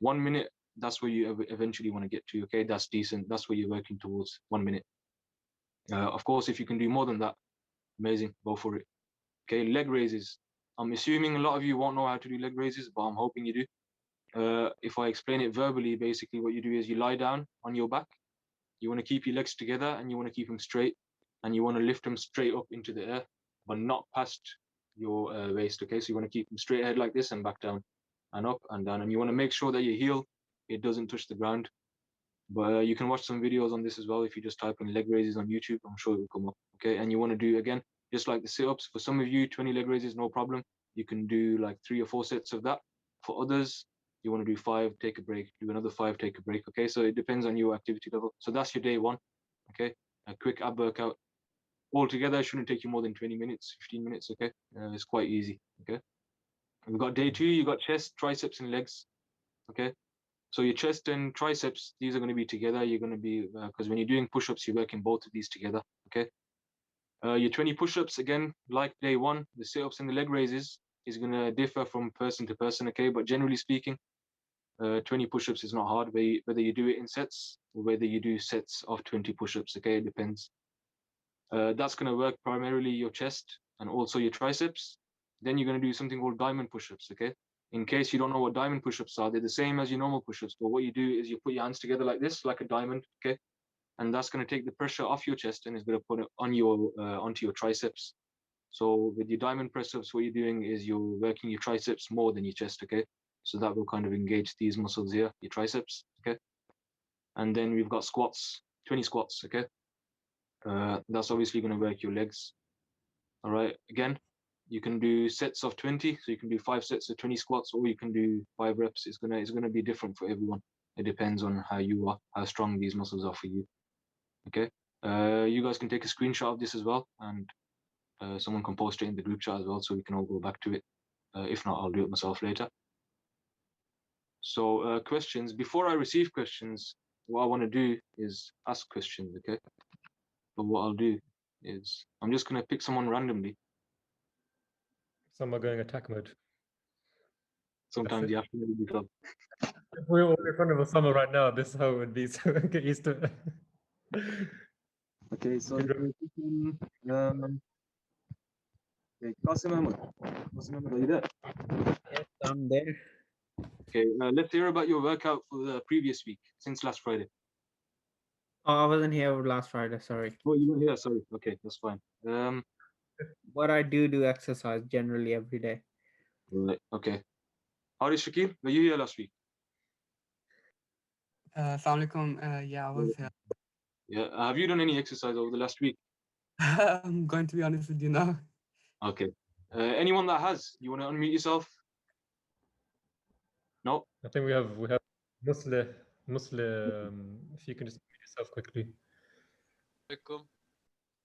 1 minute, that's where you eventually want to get to, okay? That's decent. That's where you're working towards, 1 minute. Of course, if you can do more than that, amazing, go for it. Okay, leg raises. I'm assuming a lot of you won't know how to do leg raises, but I'm hoping you do. If I explain it verbally, basically what you do is you lie down on your back. You want to keep your legs together and you want to keep them straight, and you want to lift them straight up into the air, but not past your waist, okay? So you want to keep them straight ahead like this and back down and up and down. And you want to make sure that your heel, it doesn't touch the ground. But you can watch some videos on this as well. If you just type in leg raises on YouTube, I'm sure it will come up. Okay, and you want to do, again, just like the sit-ups. For some of you, 20 leg raises, no problem. You can do like 3 or 4 sets of that. For others, you want to do 5, take a break, do another 5, take a break. Okay, so it depends on your activity level. So that's your day 1. Okay, a quick ab workout. Altogether, it shouldn't take you more than 20 minutes, 15 minutes. Okay, it's quite easy. Okay, we've got day 2. You got chest, triceps, and legs. Okay. So your chest and triceps, these are going to be together. You're going to be, because when you're doing push-ups, you're working both of these together, okay? Your 20 push-ups, again, like day 1, the sit-ups and the leg raises is going to differ from person to person, okay? But generally speaking, 20 push-ups is not hard, whether you do it in sets or whether you do sets of 20 push-ups, okay? It depends. That's going to work primarily your chest and also your triceps. Then you're going to do something called diamond push-ups, okay? In case you don't know what diamond push-ups are, they're the same as your normal push-ups, but what you do is you put your hands together like this, like a diamond, okay? And that's going to take the pressure off your chest and is going to put it on your onto your triceps. So with your diamond press-ups, what you're doing is you're working your triceps more than your chest, okay? So that will kind of engage these muscles here, your triceps, okay? And then we've got squats, 20 squats, okay? That's obviously going to work your legs. All right, again, You can do sets of 20, so you can do 5 sets of 20 squats, or you can do 5 reps. It's gonna be different for everyone. It depends on how you are, how strong these muscles are for you. Okay. You guys can take a screenshot of this as well, and someone can post it in the group chat as well, so we can all go back to it. If not, I'll do it myself later. So questions. Before I receive questions, what I want to do is ask questions. Okay. But what I'll do is I'm just gonna pick someone randomly. Some are going attack mode. Sometimes you have to maybe become. We're all in front of a summer right now. This is how it would be. So get used to it. Okay, so okay, Qasim Ahmed. Qasim Ahmed, are you there? Yes, I'm there. Okay, let's hear about your workout for the previous week, since last Friday. Oh, I wasn't here last Friday, sorry. Oh, you weren't here, sorry. Okay, that's fine. But I do exercise generally every day. Right, okay. Haris Shakir, were you here last week? Assalamu alaikum. Yeah, I was here. Yeah, have you done any exercise over the last week? I'm going to be honest with you now. Okay. Anyone that has, you want to unmute yourself? No? I think we have Muslim. If you can just mute yourself quickly.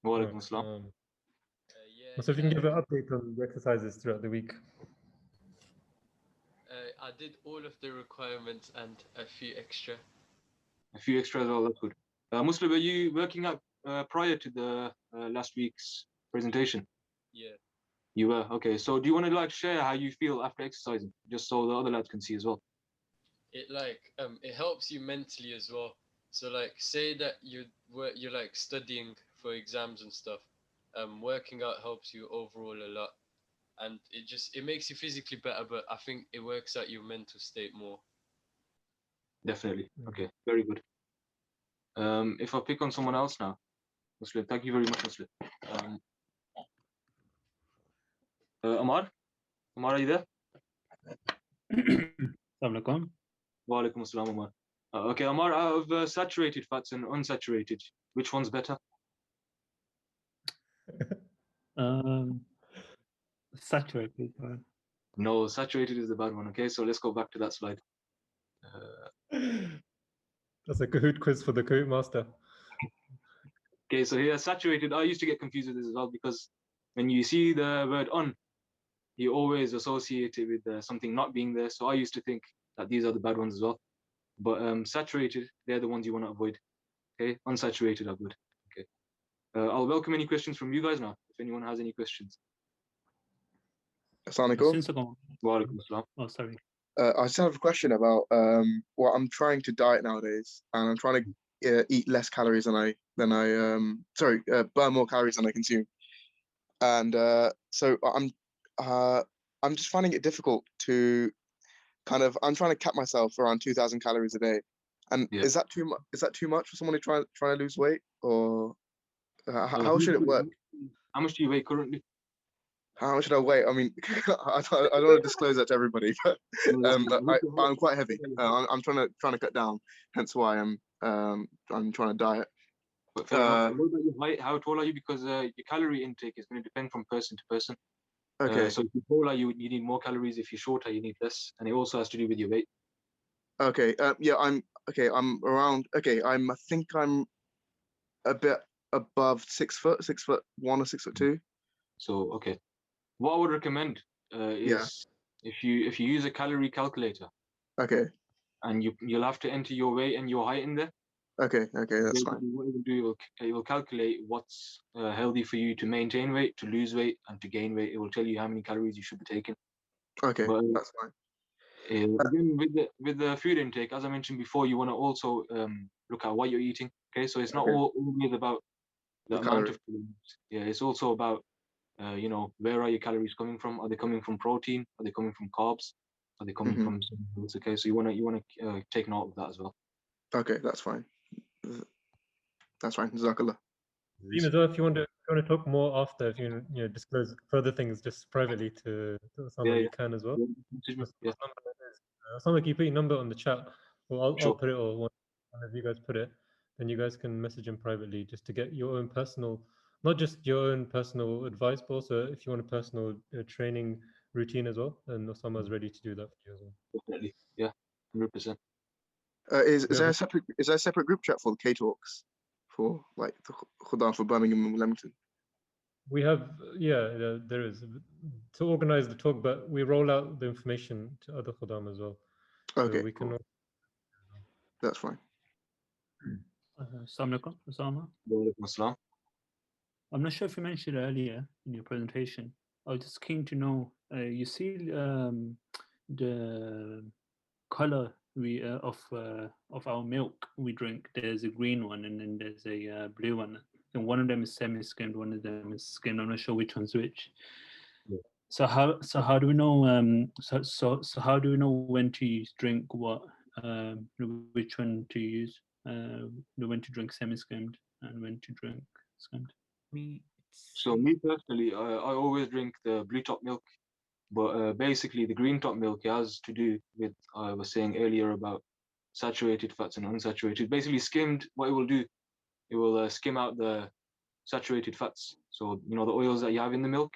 Wa alaikum assalam. So if you can give an update on the exercises throughout the week. I did all of the requirements and a few extra. A few extras, all that's good. Muslim, were you working out prior to the last week's presentation? Yeah. You were? Okay. So do you want to like share how you feel after exercising, just so the other lads can see as well? It it helps you mentally as well. So like say that you're like studying for exams and stuff. Working out helps you overall a lot. And it makes you physically better, but I think it works out your mental state more. Definitely. Okay, very good. If I pick on someone else now, Muslim, thank you very much, Muslim. Amar, are you there? Assalamu alaikum. Wa alaikum assalam, Amar. Okay, Amar, out of saturated fats and unsaturated, which one's better? Saturated. No, saturated is the bad one. Okay, so let's go back to that slide. That's a Kahoot quiz for the Kahoot master. Okay, so here, saturated, I used to get confused with this as well, because when you see the word un, you always associate it with something not being there. So I used to think that these are the bad ones as well. But saturated, they're the ones you want to avoid. Okay, unsaturated are good. Okay. I'll welcome any questions from you guys now, if anyone has any questions. Assalamu alaikum. Wa alaikum assalam. Oh, sorry. I just have a question about I'm trying to diet nowadays, and I'm trying to eat less calories than burn more calories than I consume. And so I'm just finding it difficult to I'm trying to cap myself around 2,000 calories a day. And yeah. Is that too much? Is that too much for someone trying to lose weight, or how should it work? How much do you weigh currently? How much should I weigh? I mean, I don't want to disclose that to everybody, but I'm quite heavy. I'm trying to cut down. Hence why I'm trying to diet. But what about your height? How tall are you? Because your calorie intake is going to depend from person to person. Okay. So if you're taller, you need more calories. If you're shorter, you need less, and it also has to do with your weight. Okay. Yeah. I'm around. Okay. I think I'm a bit above 6 foot, 6'1" or 6'2". So okay. What I would recommend is if you use a calorie calculator. Okay. And you'll have to enter your weight and your height in there. Okay, that's fine. What it will do, it will calculate what's healthy for you to maintain weight, to lose weight, and to gain weight. It will tell you how many calories you should be taking. Okay, that's fine. Again, with the food intake, as I mentioned before, you want to also look at what you're eating. Okay, so it's not always about the amount of calories. Yeah, it's also about where are your calories coming from? Are they coming from protein? Are they coming from carbs? Are they coming from something else? Okay, so you want to take note of that as well. Okay, that's fine. That's fine. Jazakallah. As well, if you want to talk more after, if you disclose further things just privately to someone, you can as well. Someone can put your number on the chat, or I'll put it, or one of you guys put it. Then you guys can message him privately just to get your own personal not just your own personal advice, but also if you want a personal training routine as well, and Osama is ready to do that for you as well. Definitely, yeah, 100%. Is there a separate group chat for the K Talks for like the Khuddam for Birmingham and Leamington? We have, yeah, there is to organize the talk, but we roll out the information to other Khuddam as well. Okay, so we can. cool. That's fine. Assalamu alaikum, Osama. Walaikum assalam. I'm not sure if you mentioned earlier in your presentation. I was just keen to know, you see the color of our milk we drink. There's a green one and then there's a blue one. And one of them is semi-skimmed, one of them is skimmed. I'm not sure which one's which. Yeah. So how do we know so how do we know when to drink what, which one to use, when to drink semi-skimmed and when to drink skimmed? So me personally, I always drink the blue top milk, but basically the green top milk has to do with I was saying earlier about saturated fats and unsaturated. Basically, skimmed, what it will do, it will skim out the saturated fats. So the oils that you have in the milk,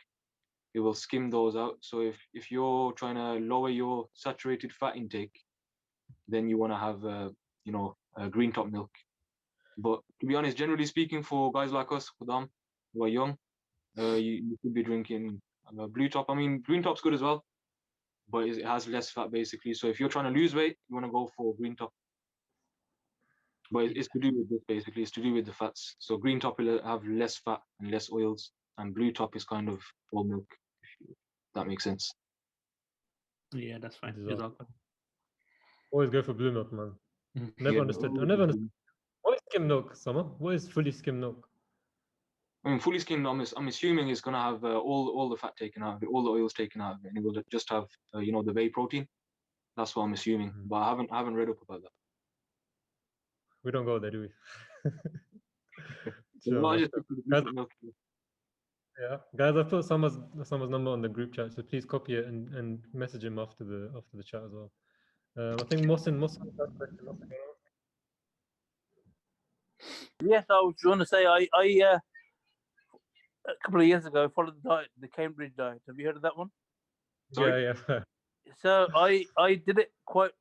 it will skim those out. So if you're trying to lower your saturated fat intake, then you want to have green top milk. But to be honest, generally speaking, for guys like us, Khuddam, who are young, you should be drinking blue top. I mean, green top's good as well, but it has less fat basically. So if you're trying to lose weight, you want to go for green top. But it's to do with this basically. It's to do with the fats. So green top will have less fat and less oils, and blue top is kind of whole milk. If that makes sense. Yeah, that's fine. Always go for blue milk, man. Never understood. I never understood. What is skim milk, Summer? What is fully skim milk? I mean, fully skimmed, I'm assuming it's gonna have all the fat taken out of it, all the oils taken out of it, and it will just have the whey protein. That's what I'm assuming, but I haven't read up about that. We don't go there, do we? Yeah, guys, I put Summer's number on the group chat, so please copy it and message him after the chat as well. I think Mohsin. Yes, I was going to say I a couple of years ago followed the diet, the Cambridge diet. Have you heard of that one? Sorry? Yeah. So I did it quite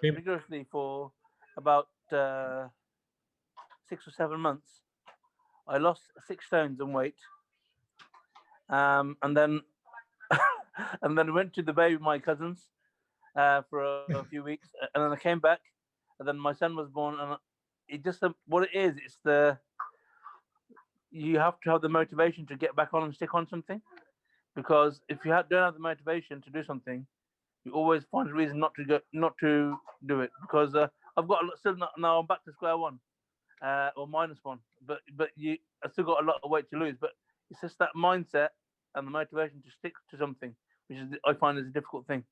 rigorously for about 6 or 7 months. I lost 6 stones in weight, and then and then went to the Bay with my cousins for a few weeks, and then I came back, and then my son was born, and it just what it is. It's you have to have the motivation to get back on and stick on something, because if you don't have the motivation to do something, you always find a reason not to do it. Because I've got now I'm back to square one, or -1, but I still got a lot of weight to lose. But it's just that mindset and the motivation to stick to something, which I find is a difficult thing.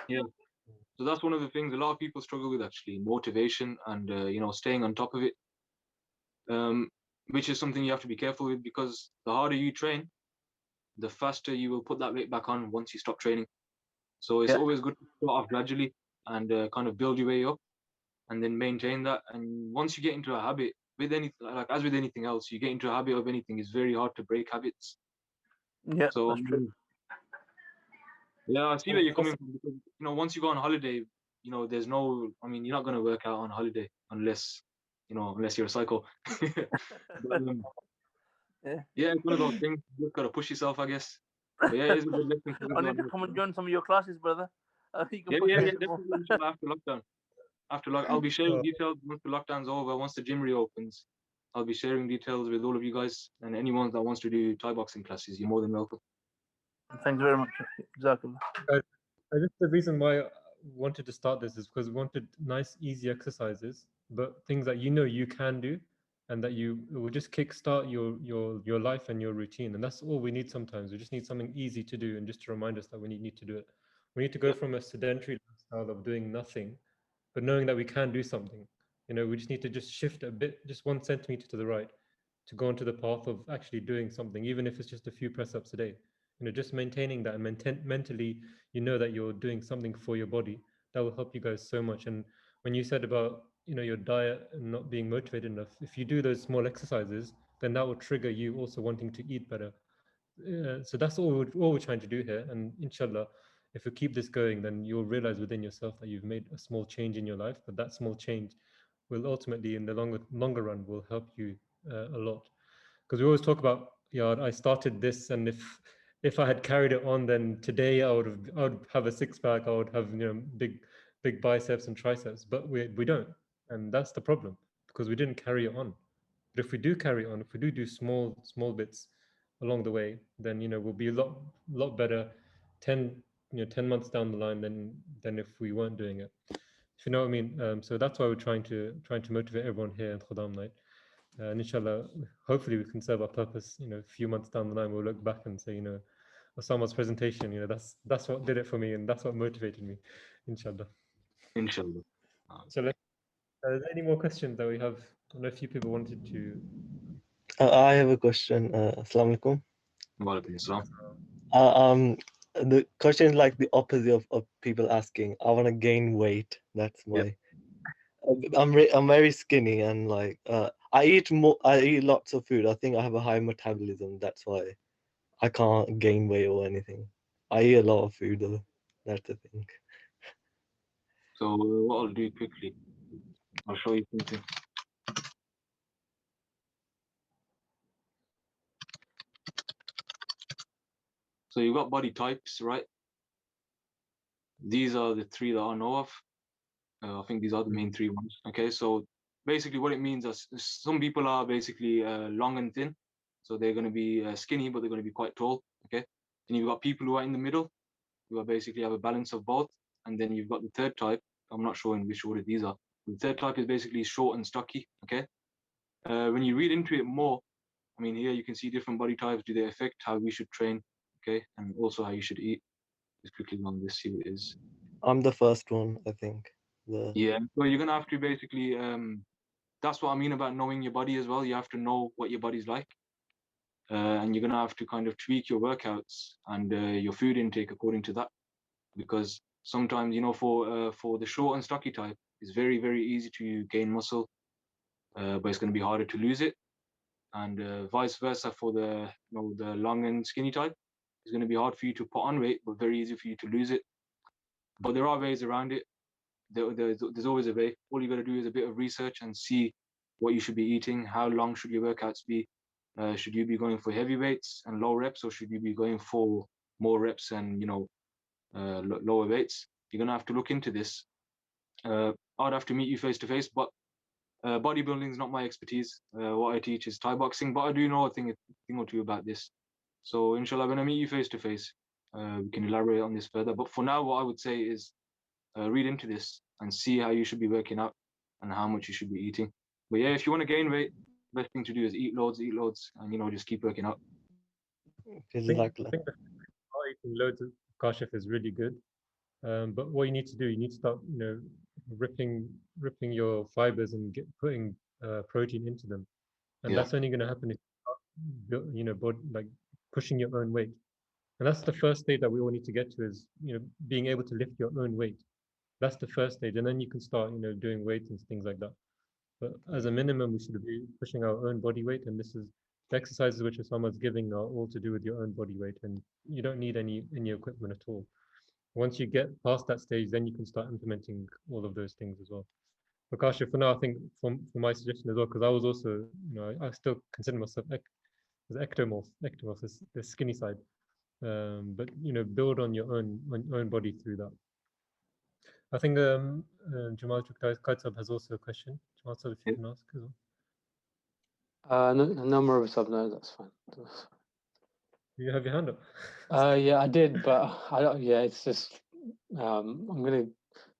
Yeah. So that's one of the things a lot of people struggle with, actually, motivation and staying on top of it, which is something you have to be careful with, because the harder you train, the faster you will put that weight back on once you stop training. So it's always good to start off gradually and kind of build your way up and then maintain that. And once you get into a habit with anything, like as with anything else, you get into a habit of anything, it's very hard to break habits. Yeah, so that's true. Yeah, I see where you're coming from, because once you go on holiday, there's no, I mean, you're not going to work out on holiday unless you're a psycho. But, yeah, it's one of those things. You just got to push yourself, I guess. But yeah, it's a good lesson. I need to come and join some of your classes, brother. Yeah, definitely. After lockdown. I'll be sharing details once the lockdown's over. Once the gym reopens, I'll be sharing details with all of you guys, and anyone that wants to do Thai boxing classes, you're more than welcome. Thanks very much. Exactly. I think the reason why I wanted to start this is because we wanted nice, easy exercises, but things that you can do, and that it will just kickstart your life and your routine. And that's all we need sometimes. We just need something easy to do, and just to remind us that we need to do it. We need to go from a sedentary lifestyle of doing nothing, but knowing that we can do something. We just need to just shift a bit, just 1 centimeter to the right, to go onto the path of actually doing something, even if it's just a few press ups a day. Just maintaining that, and mentally, that you're doing something for your body, that will help you guys so much. And when you said about your diet and not being motivated enough. If you do those small exercises, then that will trigger you also wanting to eat better. So that's all we're trying to do here. And inshallah, if we keep this going, then you'll realize within yourself that you've made a small change in your life, but that small change will ultimately, in the longer run, will help you a lot. Because we always talk about, I started this, and if I had carried it on, then today I would have a six pack, I would have big biceps and triceps, but we don't, and that's the problem, because we didn't carry it on. But if we do carry on, if we do small bits along the way, then we'll be a lot better 10 months down the line than if we weren't doing it, if you know what I mean. So that's why we're trying to motivate everyone here in Khuddam night, and inshallah, hopefully we can serve our purpose. A few months down the line, we'll look back and say, Osama's presentation, that's what did it for me, and that's what motivated me, inshallah. Inshallah. So are there any more questions that we have? I know a few people wanted to. I have a question. Assalamu alaikum. Walaikum assalam. The question is like the opposite of people asking, I want to gain weight. That's my. I'm very skinny, and like I eat lots of food. I think I have a high metabolism. That's why I can't gain weight or anything. I eat a lot of food though. That's the thing. So what I'll do quickly, I'll show you something. So you've got body types, right? These are the three that I know of. I think these are the main three ones. Okay, so basically what it means is some people are basically long and thin. So they're going to be skinny, but they're going to be quite tall. Okay, and you've got people who are in the middle, who are basically have a balance of both. And then you've got the third type. I'm not sure in which order these are. The third type is basically short and stocky. Okay, when you read into it more, I mean, here you can see different body types. Do they affect how we should train? Okay, and also how you should eat. Just quickly on this, see what it is. I'm the first one, I think. Yeah, so you're gonna have to basically. That's what I mean about knowing your body as well. You have to know what your body's like, and you're gonna have to kind of tweak your workouts and your food intake according to that. Because sometimes, for the short and stocky type, it's very, very easy to gain muscle, but it's going to be harder to lose it. And vice versa for the the long and skinny type, it's going to be hard for you to put on weight, but very easy for you to lose it. But there are ways around it. There's always a way. All you got to do is a bit of research and see what you should be eating. How long should your workouts be? Should you be going for heavy weights and low reps, or should you be going for more reps and lower weights? You're gonna have to look into this. I'd have to meet you face to face, but bodybuilding is not my expertise. What I teach is Thai boxing, but I do know a thing or two about this. So inshallah, when I meet you face to face, we can elaborate on this further. But for now, what I would say is read into this and see how you should be working out and how much you should be eating. But yeah, if you want to gain weight, the best thing to do is eat loads, and just keep working out. I think eating loads of kashif is really good. But what you need to do, you need to start, ripping your fibers and putting protein into them, and that's only going to happen if you start, pushing your own weight. And that's the first stage that we all need to get to, is being able to lift your own weight. That's the first stage, and then you can start doing weights and things like that. But as a minimum, we should be pushing our own body weight, and this is the exercises which Osama's giving are all to do with your own body weight, and you don't need any equipment at all. Once you get past that stage, then you can start implementing all of those things as well. But Kasha, for now, I think for my suggestion as well, because I was also, I still consider myself as ectomorph, is the skinny side. But build on your own body through that. I think Jamal Kaitzab has also a question. Jamal, if you can ask as well. No more of us have. No, that's fine. You have your hand up. Yeah, I did, but I don't. Yeah, it's just. I'm gonna.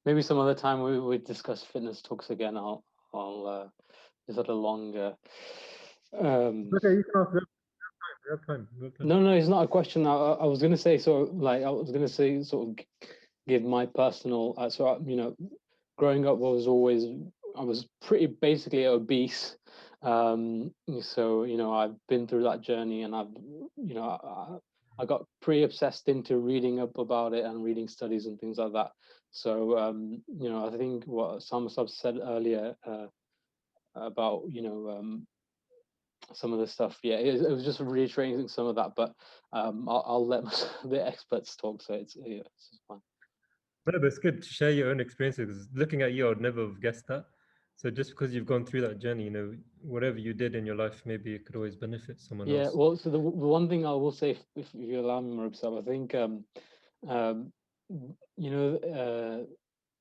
Maybe some other time we discuss fitness talks again. I'll just at a longer. Okay, you can ask. We have time. No, it's not a question. I was gonna say sort of give my personal. Growing up, I was pretty basically obese. So I've been through that journey, and I got pretty obsessed into reading up about it and reading studies and things like that. So you know, I think what Sam said earlier about, you know, some of the stuff, yeah, it was just reiterating some of that, but I'll let the experts talk, so it's fine. No, but it's good to share your own experiences. Looking at you, I would never have guessed that. So just because you've gone through that journey, you know, whatever you did in your life, maybe it could always benefit someone Yeah, else. well, so the one thing I will say, if you allow me, Marib, I think you know,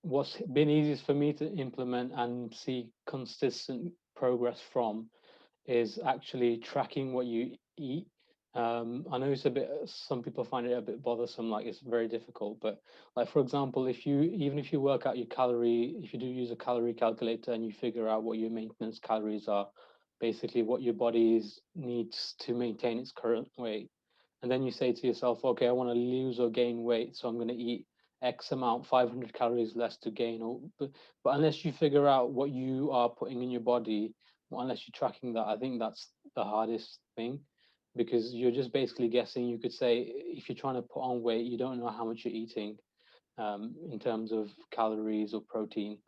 what's been easiest for me to implement and see consistent progress from is actually tracking what you eat. I know it's a bit, some people find it a bit bothersome, like it's very difficult, but like, for example, even if you work out your calorie, if you do use a calorie calculator and you figure out what your maintenance calories are, basically what your body needs to maintain its current weight. And then you say to yourself, okay, I want to lose or gain weight, so I'm going to eat X amount, 500 calories less to gain. But unless you figure out what you are putting in your body, unless you're tracking that, I think that's the hardest thing, because you're just basically guessing. You could say, if you're trying to put on weight, you don't know how much you're eating in terms of calories or protein,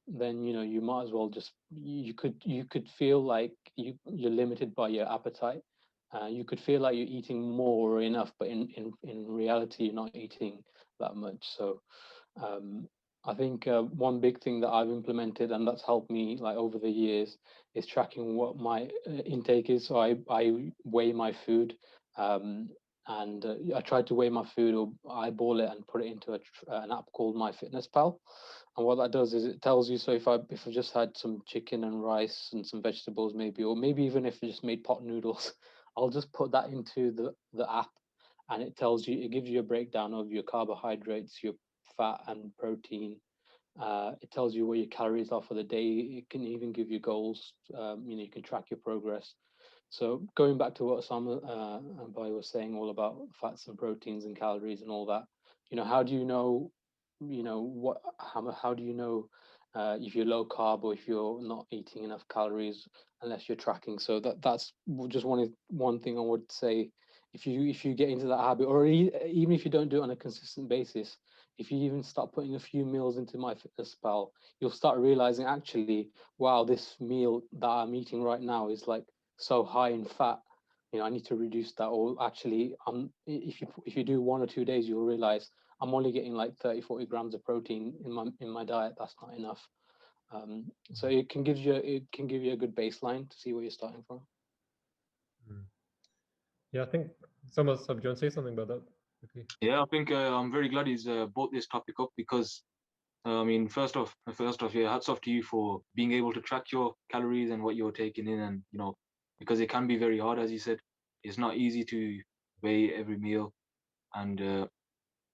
then you know you might as well just, you could feel like you're limited by your appetite. You could feel like you're eating more or enough, but in reality you're not eating that much. So I think one big thing that I've implemented and that's helped me like over the years is tracking what my intake is. So I weigh my food, and I try to weigh my food or eyeball it and put it into an app called Myfitnesspal. And what that does is it tells you, so if I just had some chicken and rice and some vegetables maybe, or maybe even if I just made pot noodles, I'll just put that into the app, and it tells you, it gives you a breakdown of your carbohydrates, your fat and protein. It tells you what your calories are for the day. It can even give you goals. You know, you can track your progress. So going back to what Sam and Bai was saying, all about fats and proteins and calories and all that, you know, how do you know, you know, how do you know if you're low carb or if you're not eating enough calories unless you're tracking? So that's just one thing I would say. If you get into that habit, or even if you don't do it on a consistent basis, if you even start putting a few meals into MyFitnessPal, you'll start realizing, actually, wow, this meal that I'm eating right now is like so high in fat. You know, I need to reduce that. Or actually, if you do 1 or 2 days, you'll realize I'm only getting like 30-40 grams of protein in my diet. That's not enough. So it can give you a good baseline to see where you're starting from. Yeah, I think someone, do you want to say something about that? Okay. Yeah, I think I'm very glad he's brought this topic up, because I mean, first off, yeah, hats off to you for being able to track your calories and what you're taking in, and you know, because it can be very hard, as you said. It's not easy to weigh every meal, and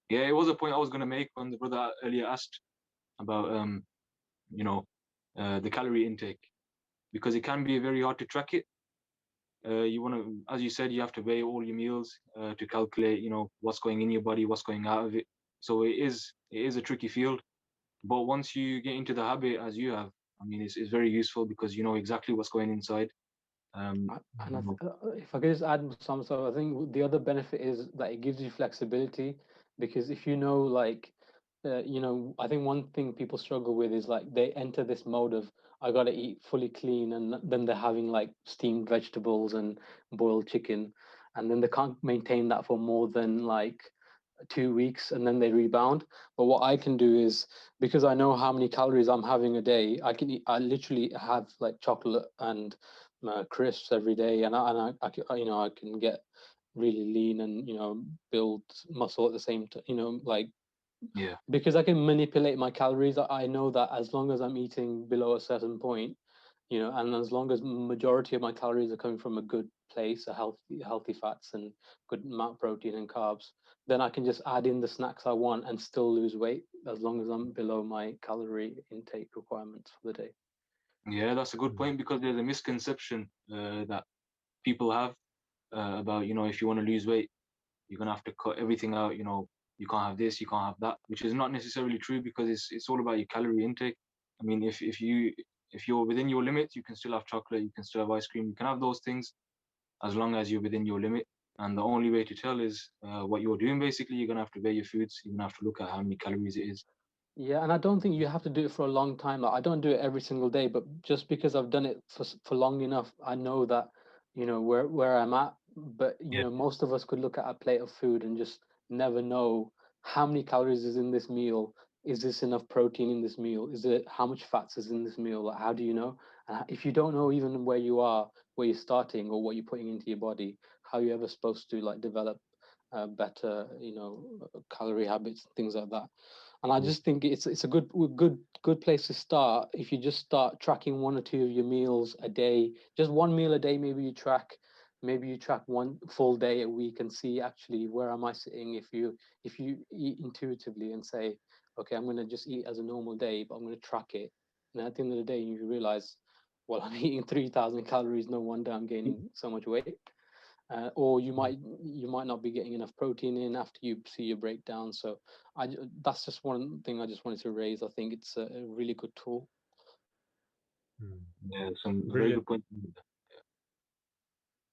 yeah, it was a point I was gonna make when the brother earlier asked about you know, the calorie intake, because it can be very hard to track it. You want to, as you said, you have to weigh all your meals to calculate, you know, what's going in your body, what's going out of it. So it is a tricky field. But once you get into the habit, as you have, I mean, it's very useful because you know exactly what's going inside. And if I could just add some stuff, I think the other benefit is that it gives you flexibility, because if you know, like, you know, I think one thing people struggle with is like they enter this mode of, I gotta eat fully clean, and then they're having like steamed vegetables and boiled chicken, and then they can't maintain that for more than like 2 weeks, and then they rebound. But what I can do is, because I know how many calories I'm having a day, I literally have like chocolate and crisps every day, and I you know, I can get really lean and, you know, build muscle at the same time, you know, like, yeah, because I can manipulate my calories. I know that as long as I'm eating below a certain point, you know, and as long as majority of my calories are coming from a good place, a healthy fats and good amount of protein and carbs, then I can just add in the snacks I want and still lose weight as long as I'm below my calorie intake requirements for the day. Yeah, that's a good point, because there's a misconception that people have about, you know, if you want to lose weight, you're gonna have to cut everything out. You know, you can't have this, you can't have that, which is not necessarily true, because it's all about your calorie intake. I mean, if you're within your limits, you can still have chocolate, you can still have ice cream, you can have those things as long as you're within your limit. And the only way to tell is what you're doing. Basically, you're gonna have to weigh your foods. You're gonna have to look at how many calories it is. Yeah, and I don't think you have to do it for a long time. Like I don't do it every single day, but just because I've done it for long enough, I know that, where I'm at. But Yeah. most of us could look at a plate of food and just never know how many calories is in this meal. Is this enough protein in this meal? Is it how much fats is in this meal? Like, how do you know? If you don't know even where you are, where you're starting, or what you're putting into your body, how are you ever supposed to like develop better, calorie habits, things like that? And I just think it's a good place to start. If you just start tracking 1 or 2 of your meals a day, just one meal a day, maybe you track one full day a week and see actually where am I sitting. If you eat intuitively and say, okay, I'm going to just eat as a normal day, but I'm going to track it, and at the end of the day you realize, well, I'm eating 3,000 calories, no wonder I'm gaining so much weight. Or you might not be getting enough protein in after you see your breakdown. So that's just one thing I just wanted to raise. I think it's a really good tool. Yeah, some very Brilliant. good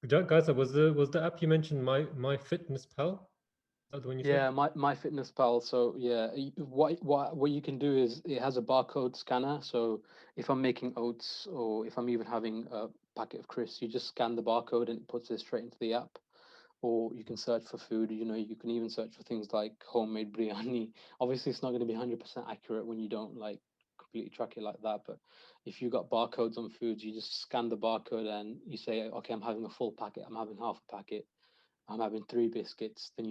points. Guys, was the app you mentioned Myfitnesspal? Is that the one you Yeah, said? Myfitnesspal. So yeah, what you can do is it has a barcode scanner. So if I'm making oats or if I'm even having a packet of crisps, you just scan the barcode and it puts it straight into the app. Or you can search for food. You can even search for things like homemade biryani. Obviously, it's not going to be 100% accurate when you don't like completely track it like that. But if you got barcodes on foods, you just scan the barcode and you say, okay, I'm having a full packet. I'm having half a packet. I'm having 3 biscuits. Then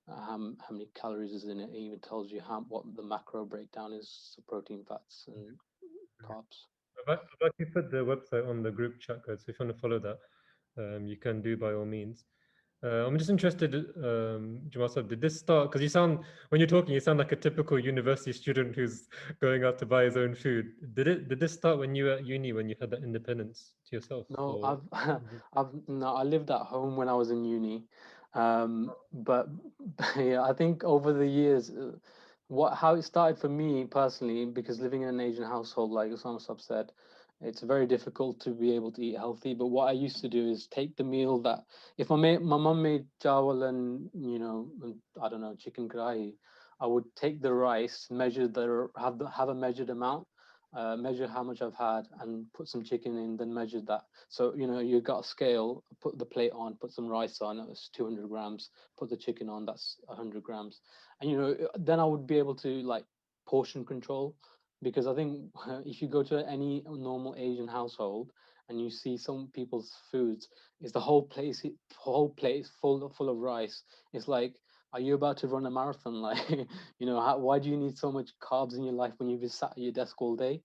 how many calories is in it. It even tells you what the macro breakdown is: so protein, fats, and carbs. I've actually put the website on the group chat, guys. So if you want to follow that, you can do by all means. I'm just interested, Jamal Sahib, did this start, because when you're talking, you sound like a typical university student who's going out to buy his own food. Did this start when you were at uni, when you had that independence to yourself? No, Or I lived at home when I was in uni, but yeah, I think over the years, how it started for me personally, because living in an Asian household, like Osama Sab said, it's very difficult to be able to eat healthy. But what I used to do is take the meal that if my mum made chawal and I don't know, chicken karahi, I would take the rice, have a measured amount, measure how much I've had, and put some chicken in, then measure that. So you got a scale, put the plate on, put some rice on, it's 200 grams. Put the chicken on, that's 100 grams, and then I would be able to like portion control, because I think if you go to any normal Asian household and you see some people's foods, is the whole plate is full of rice. It's like, are you about to run a marathon? Like, why do you need so much carbs in your life when you've been sat at your desk all day?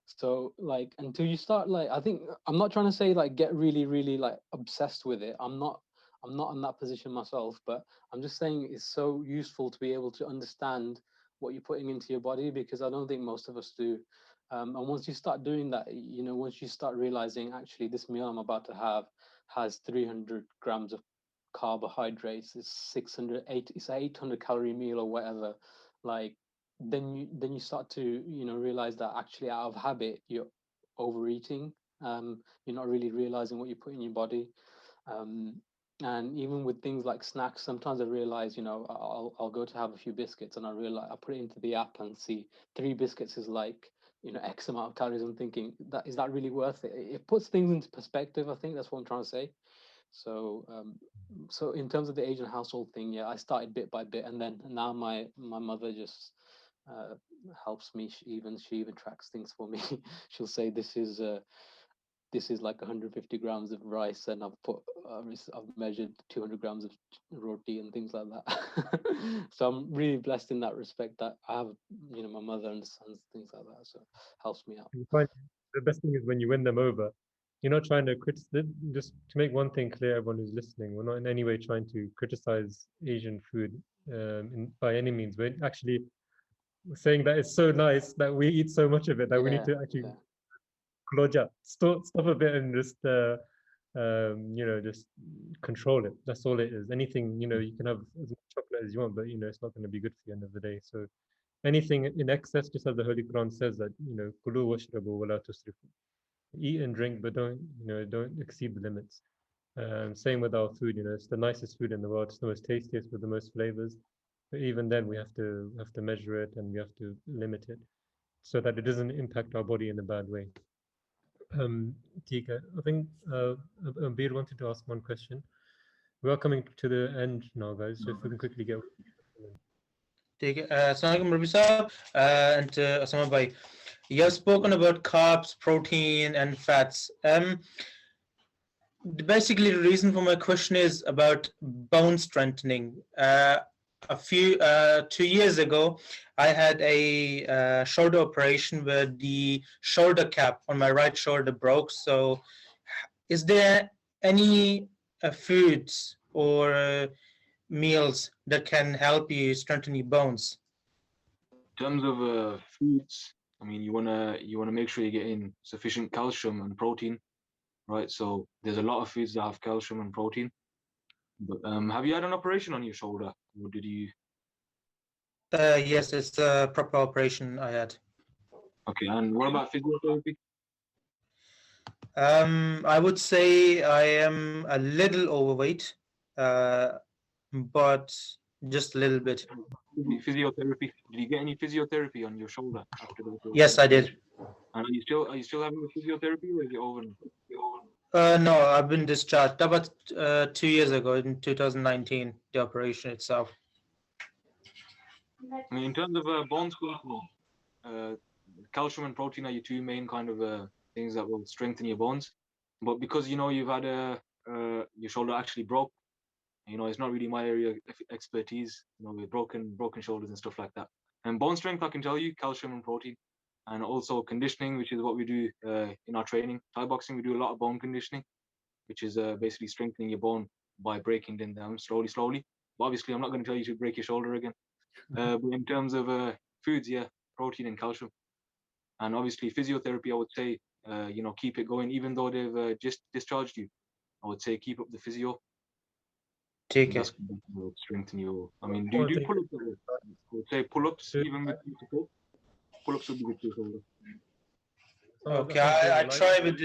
So like until you start, like, I think I'm not trying to say like get really, really like obsessed with it. I'm not in that position myself, but I'm just saying it's so useful to be able to understand what you're putting into your body, because I don't think most of us do. And once you start doing that, once you start realizing actually this meal I'm about to have has 300 grams of carbohydrates, it's 800 calorie meal or whatever, like then you start to realize that actually out of habit you're overeating. You're not really realizing what you put in your body. um, and even with things like snacks, sometimes I realize, I'll go to have a few biscuits and I realize I put it into the app and see 3 biscuits is like X amount of calories. I'm thinking, that is that really worth it? It puts things into perspective. I think that's what I'm trying to say. So in terms of the Asian household thing, yeah, I started bit by bit, and then now my mother just uh, helps me. She even tracks things for me. She'll say this is like 150 grams of rice, and I've measured 200 grams of roti and things like that. So I'm really blessed in that respect that I have my mother and sons, things like that. So helps me out. you find the best thing is when you win them over. You're not trying to criticize. Just to make one thing clear, everyone who's listening, we're not in any way trying to criticize Asian food by any means. We're actually saying that it's so nice that we eat so much of it that we need to actually stop a bit and just just control it. That's all it is. Anything, you can have as much chocolate as you want, but it's not going to be good for you at the end of the day. So anything in excess, just as the Holy Quran says that, kulu washrabu wala tusrifu. Eat and drink, but don't exceed the limits. Same with our food, it's the nicest food in the world, it's the most tastiest with the most flavors. But even then, we have to measure it and we have to limit it so that it doesn't impact our body in a bad way. Tika, I think Bir wanted to ask one question. We are coming to the end now, guys, so if we can quickly get. Assalamualaikum Rabi Saab and Osama Bhai. You have spoken about carbs, protein, and fats. Basically, the reason for my question is about bone strengthening. A few 2 years ago, I had a shoulder operation where the shoulder cap on my right shoulder broke. So, is there any foods or meals that can help you strengthen your bones? In terms of foods, I mean, you wanna make sure you're getting sufficient calcium and protein, right? So there's a lot of foods that have calcium and protein. But have you had an operation on your shoulder, or did you? Yes, it's a proper operation I had. Okay, and what about physiotherapy? I would say I am a little overweight, but just a little bit. Physiotherapy. Did you get any physiotherapy on your shoulder after the operation? Yes, I did. And are you still having the physiotherapy, or is it over now? No, I've been discharged. That was 2 years ago in 2019, the operation itself. I mean, in terms of bone strengthening, calcium and protein are your two main kind of things that will strengthen your bones. But because you've had your shoulder actually broke, it's not really my area of expertise. With broken shoulders and stuff like that. And bone strength, I can tell you, calcium and protein, and also conditioning, which is what we do in our training. Thai boxing, we do a lot of bone conditioning, which is basically strengthening your bone by breaking them down slowly. But obviously, I'm not going to tell you to break your shoulder again. But in terms of foods, yeah, protein and calcium, and obviously physiotherapy, I would say, keep it going, even though they've just discharged you. I would say keep up the physio. Take it. Strengthen your. I mean, do you do pull-ups? I would say pull-ups, even with support. Pull-ups would be good for your shoulder. Okay, I try with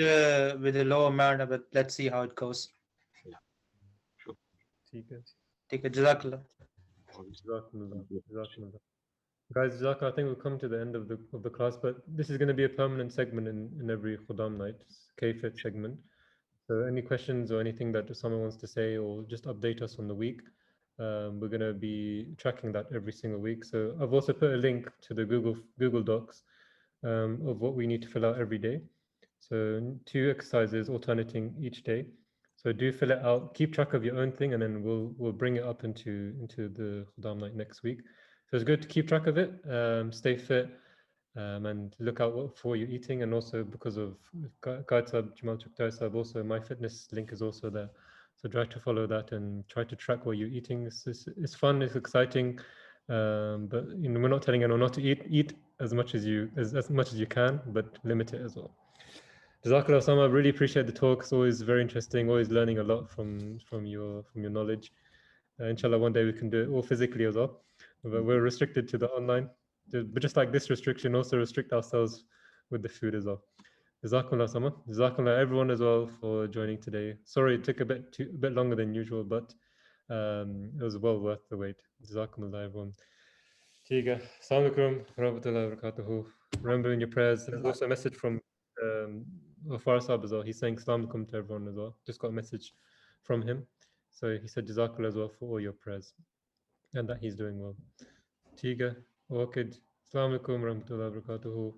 the low amount, but let's see how it goes. Yeah, sure. Take it, Jazakallah. Guys, Jazakallah, I think we'll come to the end of the class, but this is going to be a permanent segment in every Khuddam night, K-Fit segment. So any questions or anything that someone wants to say, or just update us on the week, we're going to be tracking that every single week. So I've also put a link to the Google Docs of what we need to fill out every day. So 2 exercises alternating each day. So do fill it out, keep track of your own thing, and then we'll bring it up into the Khuddam night next week. So it's good to keep track of it, stay fit, and look out for what you're eating. And also because of Kaitsab, Jamal Chuktaisab, also Myfitness link is also there. So try to follow that and try to track what you're eating. It's fun, it's exciting, but we're not telling anyone not to eat as much as you can, but limit it as well. Jazakallah Osama, I really appreciate the talk. It's always very interesting, always learning a lot from your knowledge. Inshallah, one day we can do it all physically as well. But we're restricted to the online. But just like this restriction, also restrict ourselves with the food as well. Jazakallah Osama. Jazakallah everyone as well for joining today. Sorry it took a bit longer than usual, but it was well worth the wait. Jazakallah everyone. Tiga. Assalamu alaikum warahmatullahi wabarakatuh. Remember in your prayers. There's also a message from Farsab as well. He's saying Assalamu alaikum to everyone as well. Just got a message from him. So he said Jazakallah as well for all your prayers and that he's doing well. Tiga, Orchid, Assalamu alaikum warahmatullahi wabarakatuh.